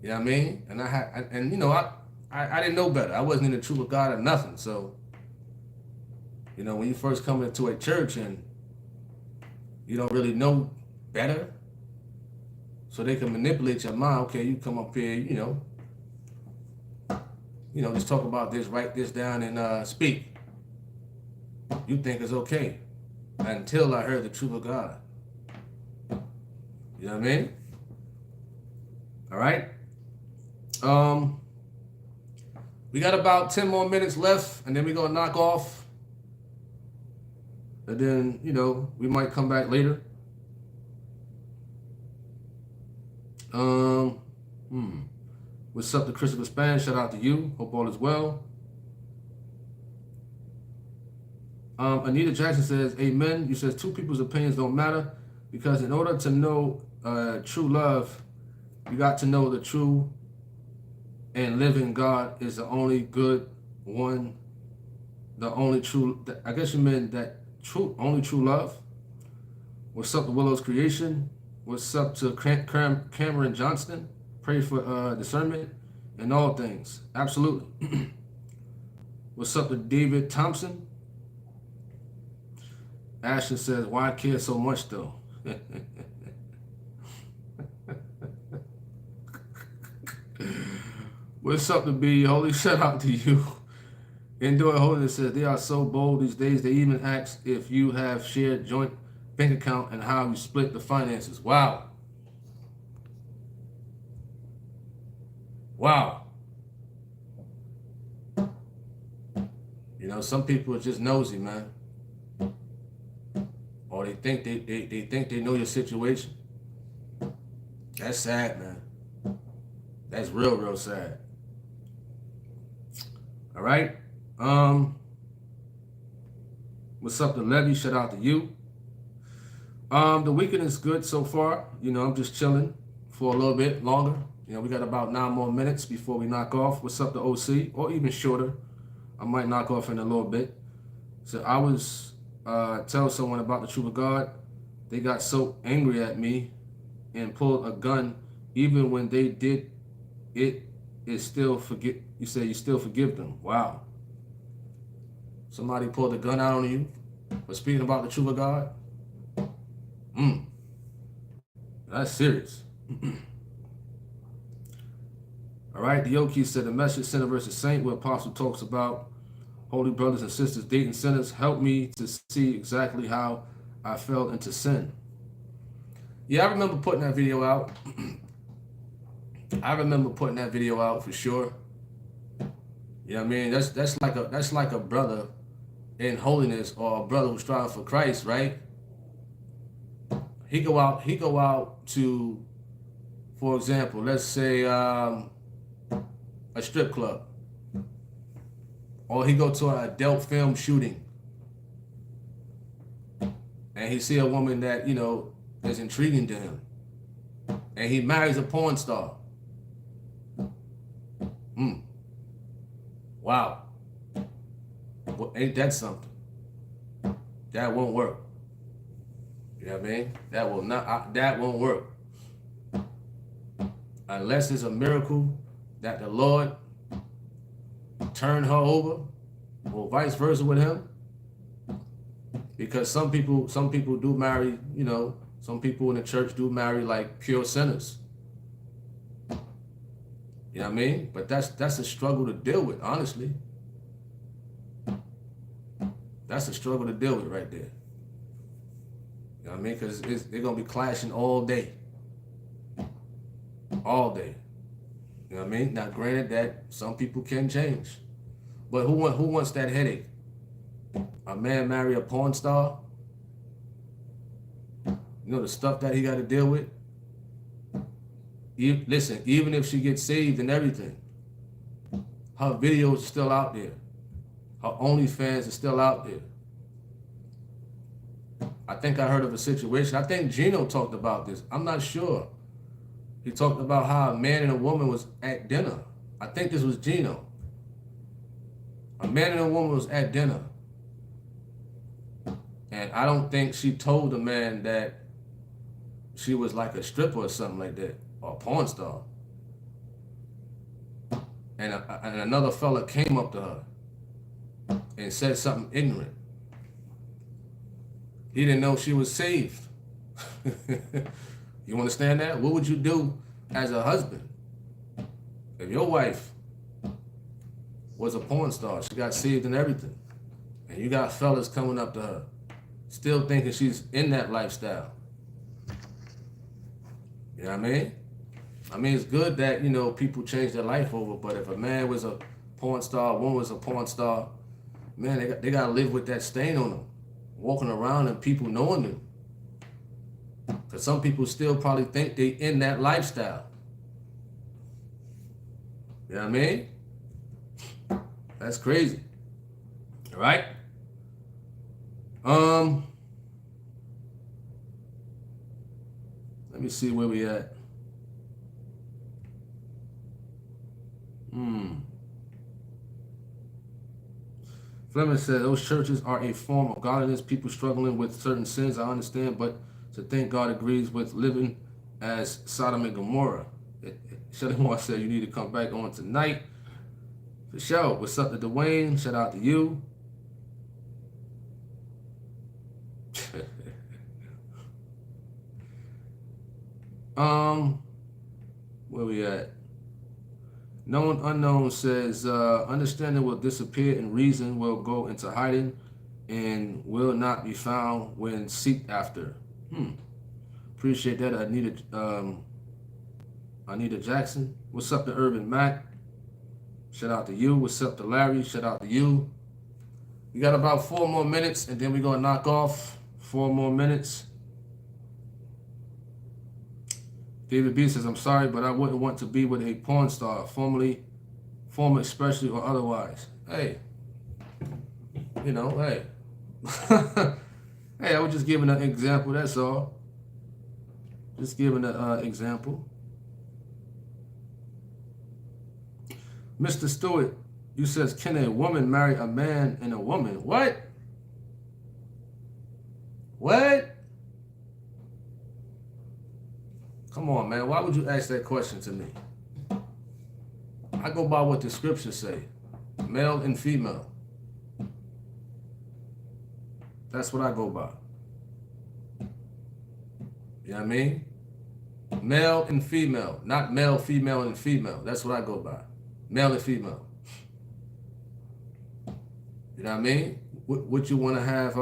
Speaker 1: You know what I mean? And I didn't know better. I wasn't in the truth of God or nothing. So, you know, when you first come into a church and you don't really know better, so they can manipulate your mind. Okay, you come up here, you know, just talk about this, write this down, and speak. You think it's okay until I heard the truth of God. You know what I mean? All right. We got about 10 more minutes left, and then we're gonna knock off. And then, you know, we might come back later. What's up to Christopher Span? Shout out to you. Hope all is well. Anita Jackson says, amen. You says 2 people's opinions don't matter because in order to know true love, you got to know the true and living God is the only good one, the only true. I guess you meant that only true love. What's up to Willow's Creation? What's up to Cameron Johnston? Pray for discernment in all things. Absolutely. What's up to David Thompson? Ashton says, why care so much though? What's up to be holy? Shout out to you. Enjoy Holiness says, they are so bold these days. They even ask if you have shared joint bank account and how you split the finances. Wow. Wow. You know, some people are just nosy, man. Or they think they think they know your situation. That's sad, man. That's real sad. All right. What's up to Levy? Shout out to you. The weekend is good so far. You know, I'm just chilling for a little bit longer. You know, we got about 9 more minutes before we knock off. What's up to OC? Or even shorter. I might knock off in a little bit. So I was tell someone about the truth of God. They got so angry at me and pulled a gun, even when they did it. Is still forget. You say you still forgive them. Wow. Somebody pulled a gun out on you for speaking about the truth of God. That's serious. All right. The Yoki said the message Sinner versus Saint, where Apostle talks about holy brothers and sisters dating sinners, helped me to see exactly how I fell into sin. Yeah, I remember putting that video out. I remember putting that video out for sure. You know what I mean? That's like a brother in holiness or a brother who's striving for Christ, right? He go out to, for example, let's say a strip club. Or he go to an adult film shooting. And he see a woman that, you know, is intriguing to him. And he marries a porn star. Wow. Well, ain't that something? That won't work. You know what I mean? That will not. That won't work. Unless it's a miracle that the Lord turned her over, or vice versa with him. Because some people do marry, you know, some people in the church do marry like pure sinners. You know what I mean? But that's a struggle to deal with, honestly. That's a struggle to deal with right there. You know what I mean? Because they're going to be clashing all day. All day. You know what I mean? Now, granted that some people can change. But who wants that headache? A man marry a porn star? You know the stuff that he got to deal with? Listen, even if she gets saved and everything, her videos are still out there. Her OnlyFans are still out there. I think I heard of a situation. I think Gino talked about this. I'm not sure. He talked about how a man and a woman was at dinner. I think this was Gino. A man and a woman was at dinner. And I don't think she told the man that she was like a stripper or something like that, or a porn star. And another fella came up to her and said something ignorant. He didn't know she was saved. You understand that? What would you do as a husband if your wife was a porn star? She got saved and everything. And you got fellas coming up to her, still thinking she's in that lifestyle. You know what I mean? I mean, it's good that, you know, people change their life over, but if a man was a porn star, a woman was a porn star, man, they got to live with that stain on them, walking around and people knowing them. Because some people still probably think they in that lifestyle. You know what I mean? That's crazy. All right? Let me see where we at. Fleming said those churches are a form of godliness. People struggling with certain sins, I understand, but to think God agrees with living as Sodom and Gomorrah. Shalimar said you need to come back on tonight. For sure. What's up to Dwayne? Shout out to you. Where we at? Known Unknown says, understanding will disappear and reason will go into hiding and will not be found when sought after. Appreciate that. I needed Anita Jackson. What's up to Urban Mac? Shout out to you. What's up to Larry? Shout out to you. We got about 4 more minutes, and then we're going to knock off 4 more minutes. David B says, I'm sorry, but I wouldn't want to be with a porn star, former especially or otherwise. Hey, you know, hey. Hey, I was just giving an example, that's all. Just giving an example. Mr. Stewart, you says, can a woman marry a man and a woman? What? What? Come on, man. Why would you ask that question to me? I go by what the scriptures say. Male and female. That's what I go by. You know what I mean? Male and female. Not male, female, and female. That's what I go by. Male and female. You know what I mean? Would you want to have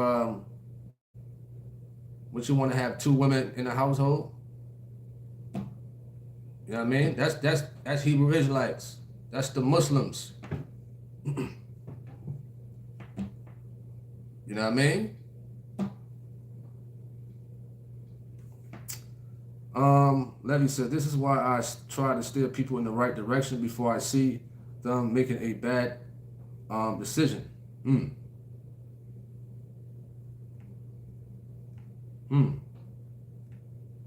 Speaker 1: would you want to have 2 women in a household? You know what I mean? That's Hebrew Israelites. That's the Muslims. You know what I mean? Levy said, this is why I try to steer people in the right direction before I see them making a bad decision.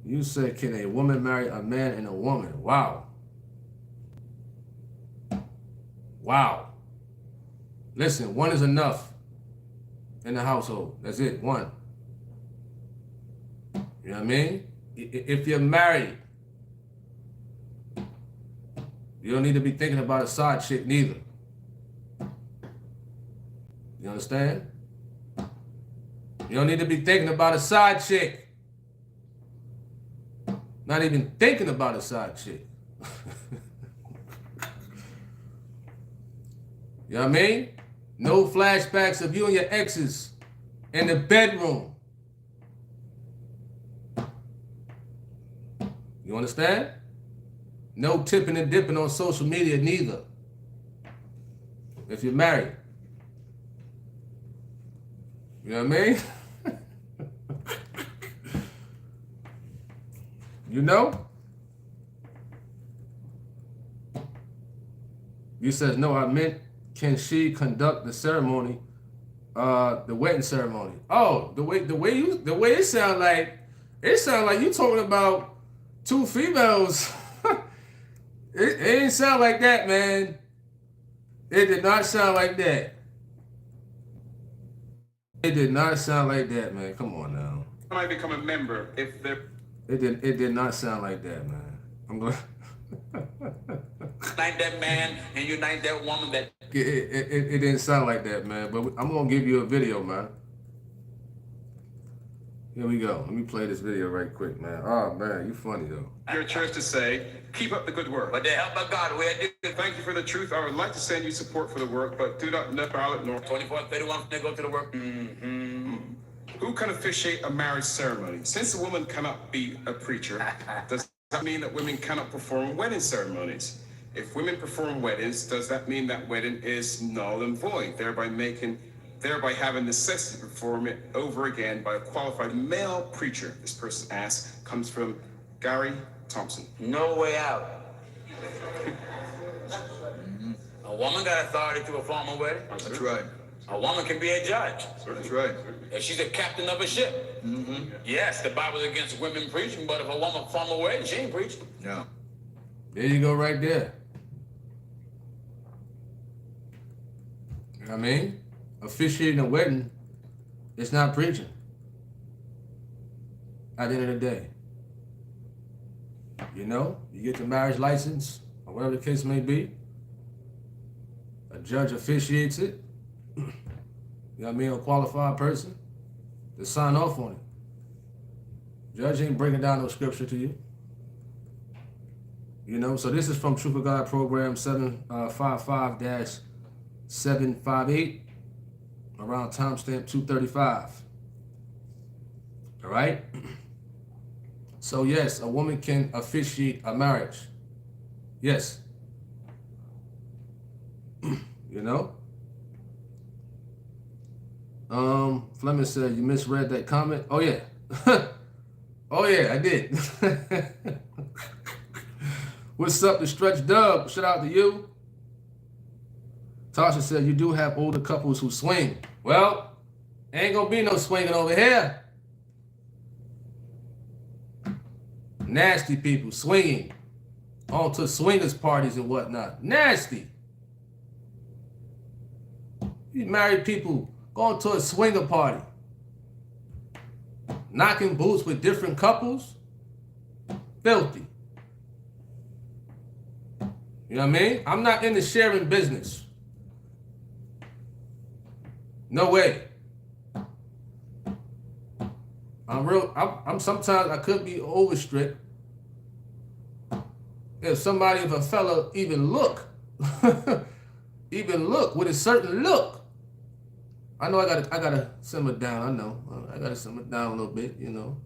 Speaker 1: You said, can a woman marry a man and a woman? Wow. Wow. Listen, 1 is enough in the household. That's it, 1. You know what I mean? If you're married, you don't need to be thinking about a side chick neither. You understand? You don't need to be thinking about a side chick. Not even thinking about a side chick. You know what I mean? No flashbacks of you and your exes in the bedroom. You understand? No tipping and dipping on social media neither. If you're married. You know what I mean? You know? You said, no, I meant, can she conduct the ceremony, the wedding ceremony? Oh, the way it sound like you talking about 2 females. It didn't sound like that, man. It did not sound like that. It did not sound like that, man. Come on now.
Speaker 3: When I become a member, if they're...
Speaker 1: It did not sound like that, man. I'm going.
Speaker 4: Like that man and unite that woman that.
Speaker 1: It didn't sound like that, man. But I'm gonna give you a video, man. Here we go. Let me play this video right quick, man. Oh man, you funny though.
Speaker 3: Your church to say, keep up the good work.
Speaker 4: But the help of God, we do.
Speaker 3: Thank you for the truth. I would like to send you support for the work, but do not violate nor
Speaker 4: 24:31, they go to the work.
Speaker 3: Who can officiate a marriage ceremony? Since a woman cannot be a preacher, does that mean that women cannot perform wedding ceremonies? If women perform weddings, does that mean that wedding is null and void, thereby having necessity to perform it over again by a qualified male preacher? This person asks, comes from Gary Thompson.
Speaker 4: No way out. A woman got authority to perform a wedding.
Speaker 3: That's right.
Speaker 4: A woman can be a judge.
Speaker 3: That's right.
Speaker 4: If she's a captain of a ship. Yes, the Bible's against women preaching, but if a woman perform a wedding, she ain't preaching.
Speaker 3: No.
Speaker 1: There you go, right there. You know what I mean? Officiating a wedding, it's not preaching. At the end of the day. You know, you get your marriage license, or whatever the case may be. A judge officiates it. You know what I mean? A qualified person to sign off on it. Judge ain't breaking down no scripture to you. You know, so this is from Truth of God program 755-758, around timestamp 235. All right? So yes, a woman can officiate a marriage. Yes. You know? Fleming said you misread that comment. Oh yeah. Oh yeah, I did. What's up to Stretch Dub? Shout out to you. Tasha said you do have older couples who swing. Well, ain't gonna be no swinging over here. Nasty people swinging on to swingers parties and whatnot. Nasty. You married people going to a swinger party, knocking boots with different couples. Filthy. You know what I mean? I'm not in the sharing business. No way. I'm sometimes I could be over strict. If a fella even look with a certain look, I know I gotta simmer down. I know I gotta simmer down a little bit. You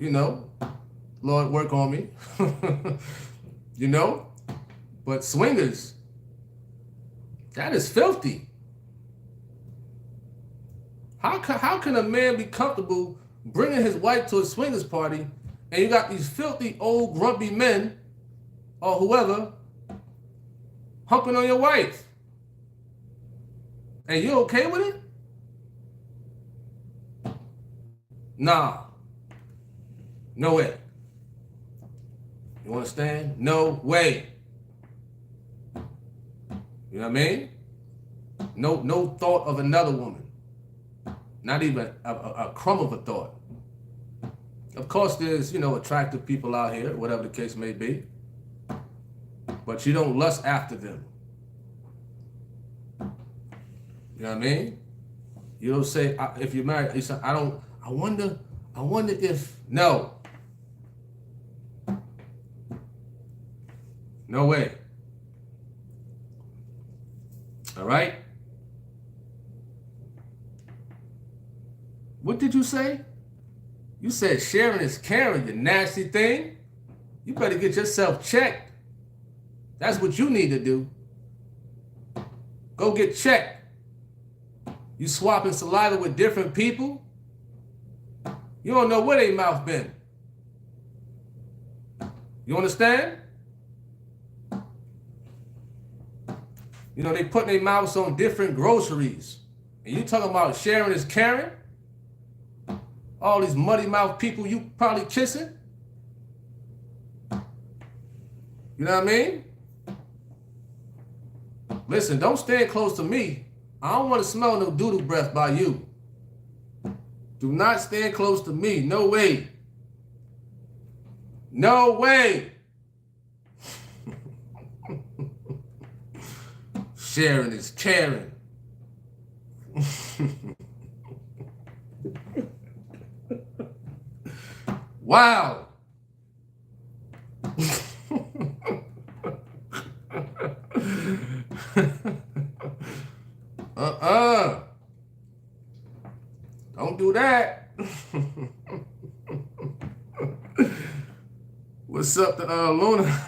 Speaker 1: know, Lord work on me. You know, but swingers, that is filthy. How can a man be comfortable bringing his wife to a swingers party, and you got these filthy old grumpy men or whoever humping on your wife, and you okay with it? Nah, no way. You understand? No way. You know what I mean? No thought of another woman. Not even a crumb of a thought. Of course, there's, attractive people out here, whatever the case may be. But you don't lust after them. You know what I mean? You don't say, if you're married, you say, I wonder if, no. No way. All right? What did you say? You said sharing is caring, you nasty thing. You better get yourself checked. That's what you need to do. Go get checked. You swapping saliva with different people? You don't know where their mouth been. You understand? They putting their mouths on different groceries. And you talking about sharing is caring? All these muddy mouth people you probably kissing? You know what I mean? Listen, don't stand close to me. I don't want to smell no doodle breath by you. Do not stand close to me. No way. No way. Sharing is caring. Wow. Don't do that. What's up to Luna?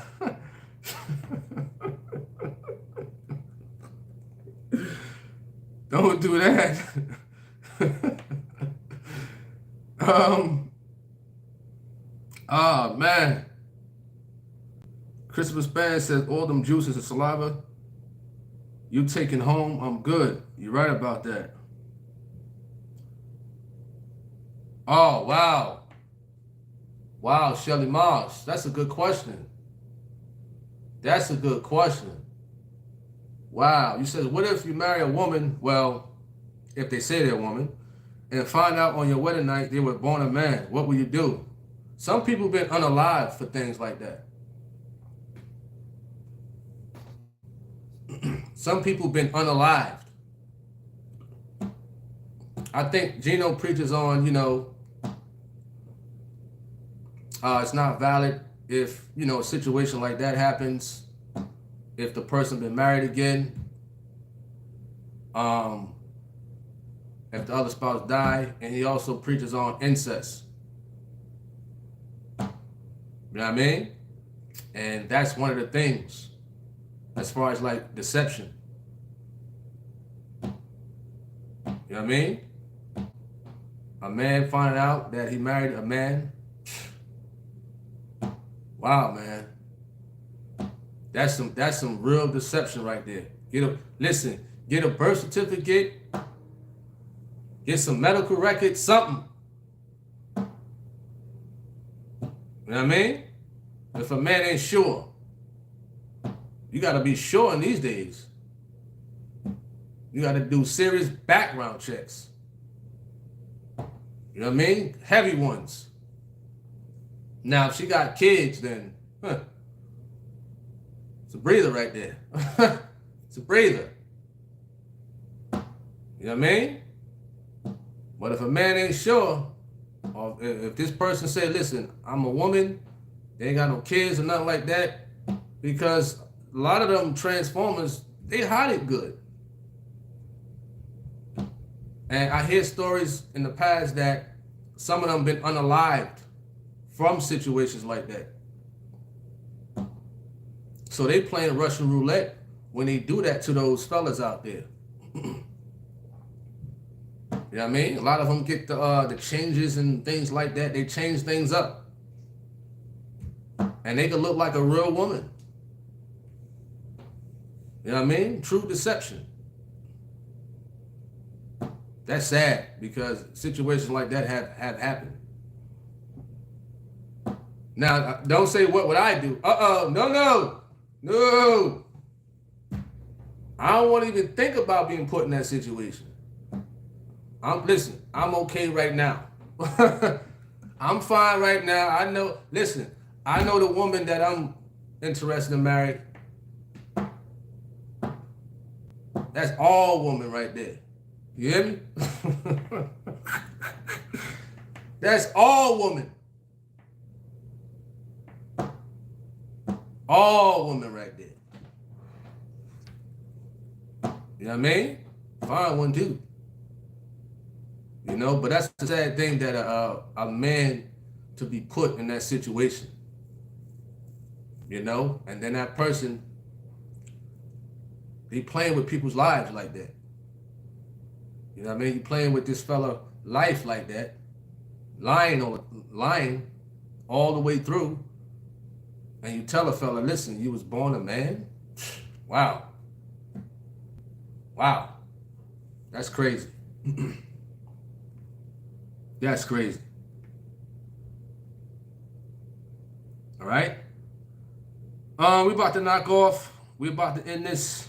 Speaker 1: Don't do that. Man. Christopher Span says all them juices and saliva you taking home, I'm good. You're right about that. Oh, wow. Wow, Shelly Moss. That's a good question. That's a good question. Wow. You said, what if you marry a woman, well, if they say they're a woman, and find out on your wedding night they were born a man? What will you do? Some people have been unalive for things like that. Some people have been unalived. I think Gino preaches on, it's not valid if, a situation like that happens, if the person been married again, if the other spouse died, and he also preaches on incest. You know what I mean? And that's one of the things as far as like deception. You know what I mean? A man finding out that he married a man. Wow, man. That's some real deception right there. Get a birth certificate, get some medical records, something. You know what I mean? If a man ain't sure, you gotta be sure in these days. You gotta do serious background checks. You know what I mean? Heavy ones. Now, if she got kids, then it's a breather right there. It's a breather. You know what I mean? But if a man ain't sure, or if this person say, listen, I'm a woman, they ain't got no kids or nothing like that, because a lot of them transformers, they hide it good. And I hear stories in the past that some of them been unalived from situations like that. So they playing Russian roulette when they do that to those fellas out there. You know what I mean? A lot of them get the changes and things like that. They change things up. And they can look like a real woman. You know what I mean? True deception. That's sad because situations like that have happened. Now, don't say what would I do. No. I don't want to even think about being put in that situation. Listen, I'm okay right now. I'm fine right now. I know the woman that I'm interested in marrying. That's all woman right there. You hear me? That's all woman. All women right there. You know what I mean? Fine one too. You know, but that's the sad thing that a man to be put in that situation. You know, and then that person, they playing with people's lives like that. You know what I mean? You playing with this fella life like that, lying all the way through, and you tell a fella, listen, you was born a man? Wow. That's crazy. That's crazy. All right? We about to knock off. We're about to end this.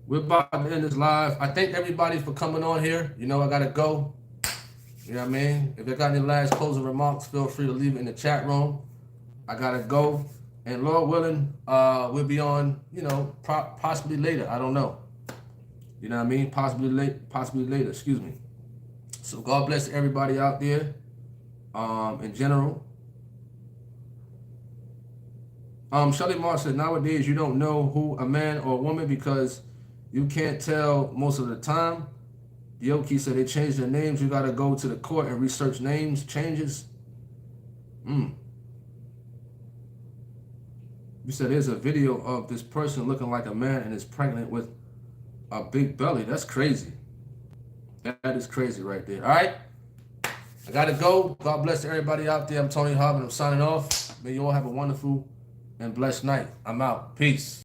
Speaker 1: We're about to end this live. I thank everybody for coming on here. You know, I got to go. You know what I mean? If you got any last closing remarks, feel free to leave it in the chat room. I got to go. And Lord willing, we'll be on, you know, possibly later. I don't know. You know what I mean? Possibly later, excuse me. So God bless everybody out there in general. Shelly Moore said, nowadays you don't know who a man or a woman because you can't tell most of the time. Yoki said they changed their names. You got to go to the court and research names changes. You said there's a video of this person looking like a man and is pregnant with a big belly. That's crazy. That is crazy right there. All right. I got to go. God bless everybody out there. I'm Tony Harvin. I'm signing off. May you all have a wonderful and blessed night. I'm out. Peace.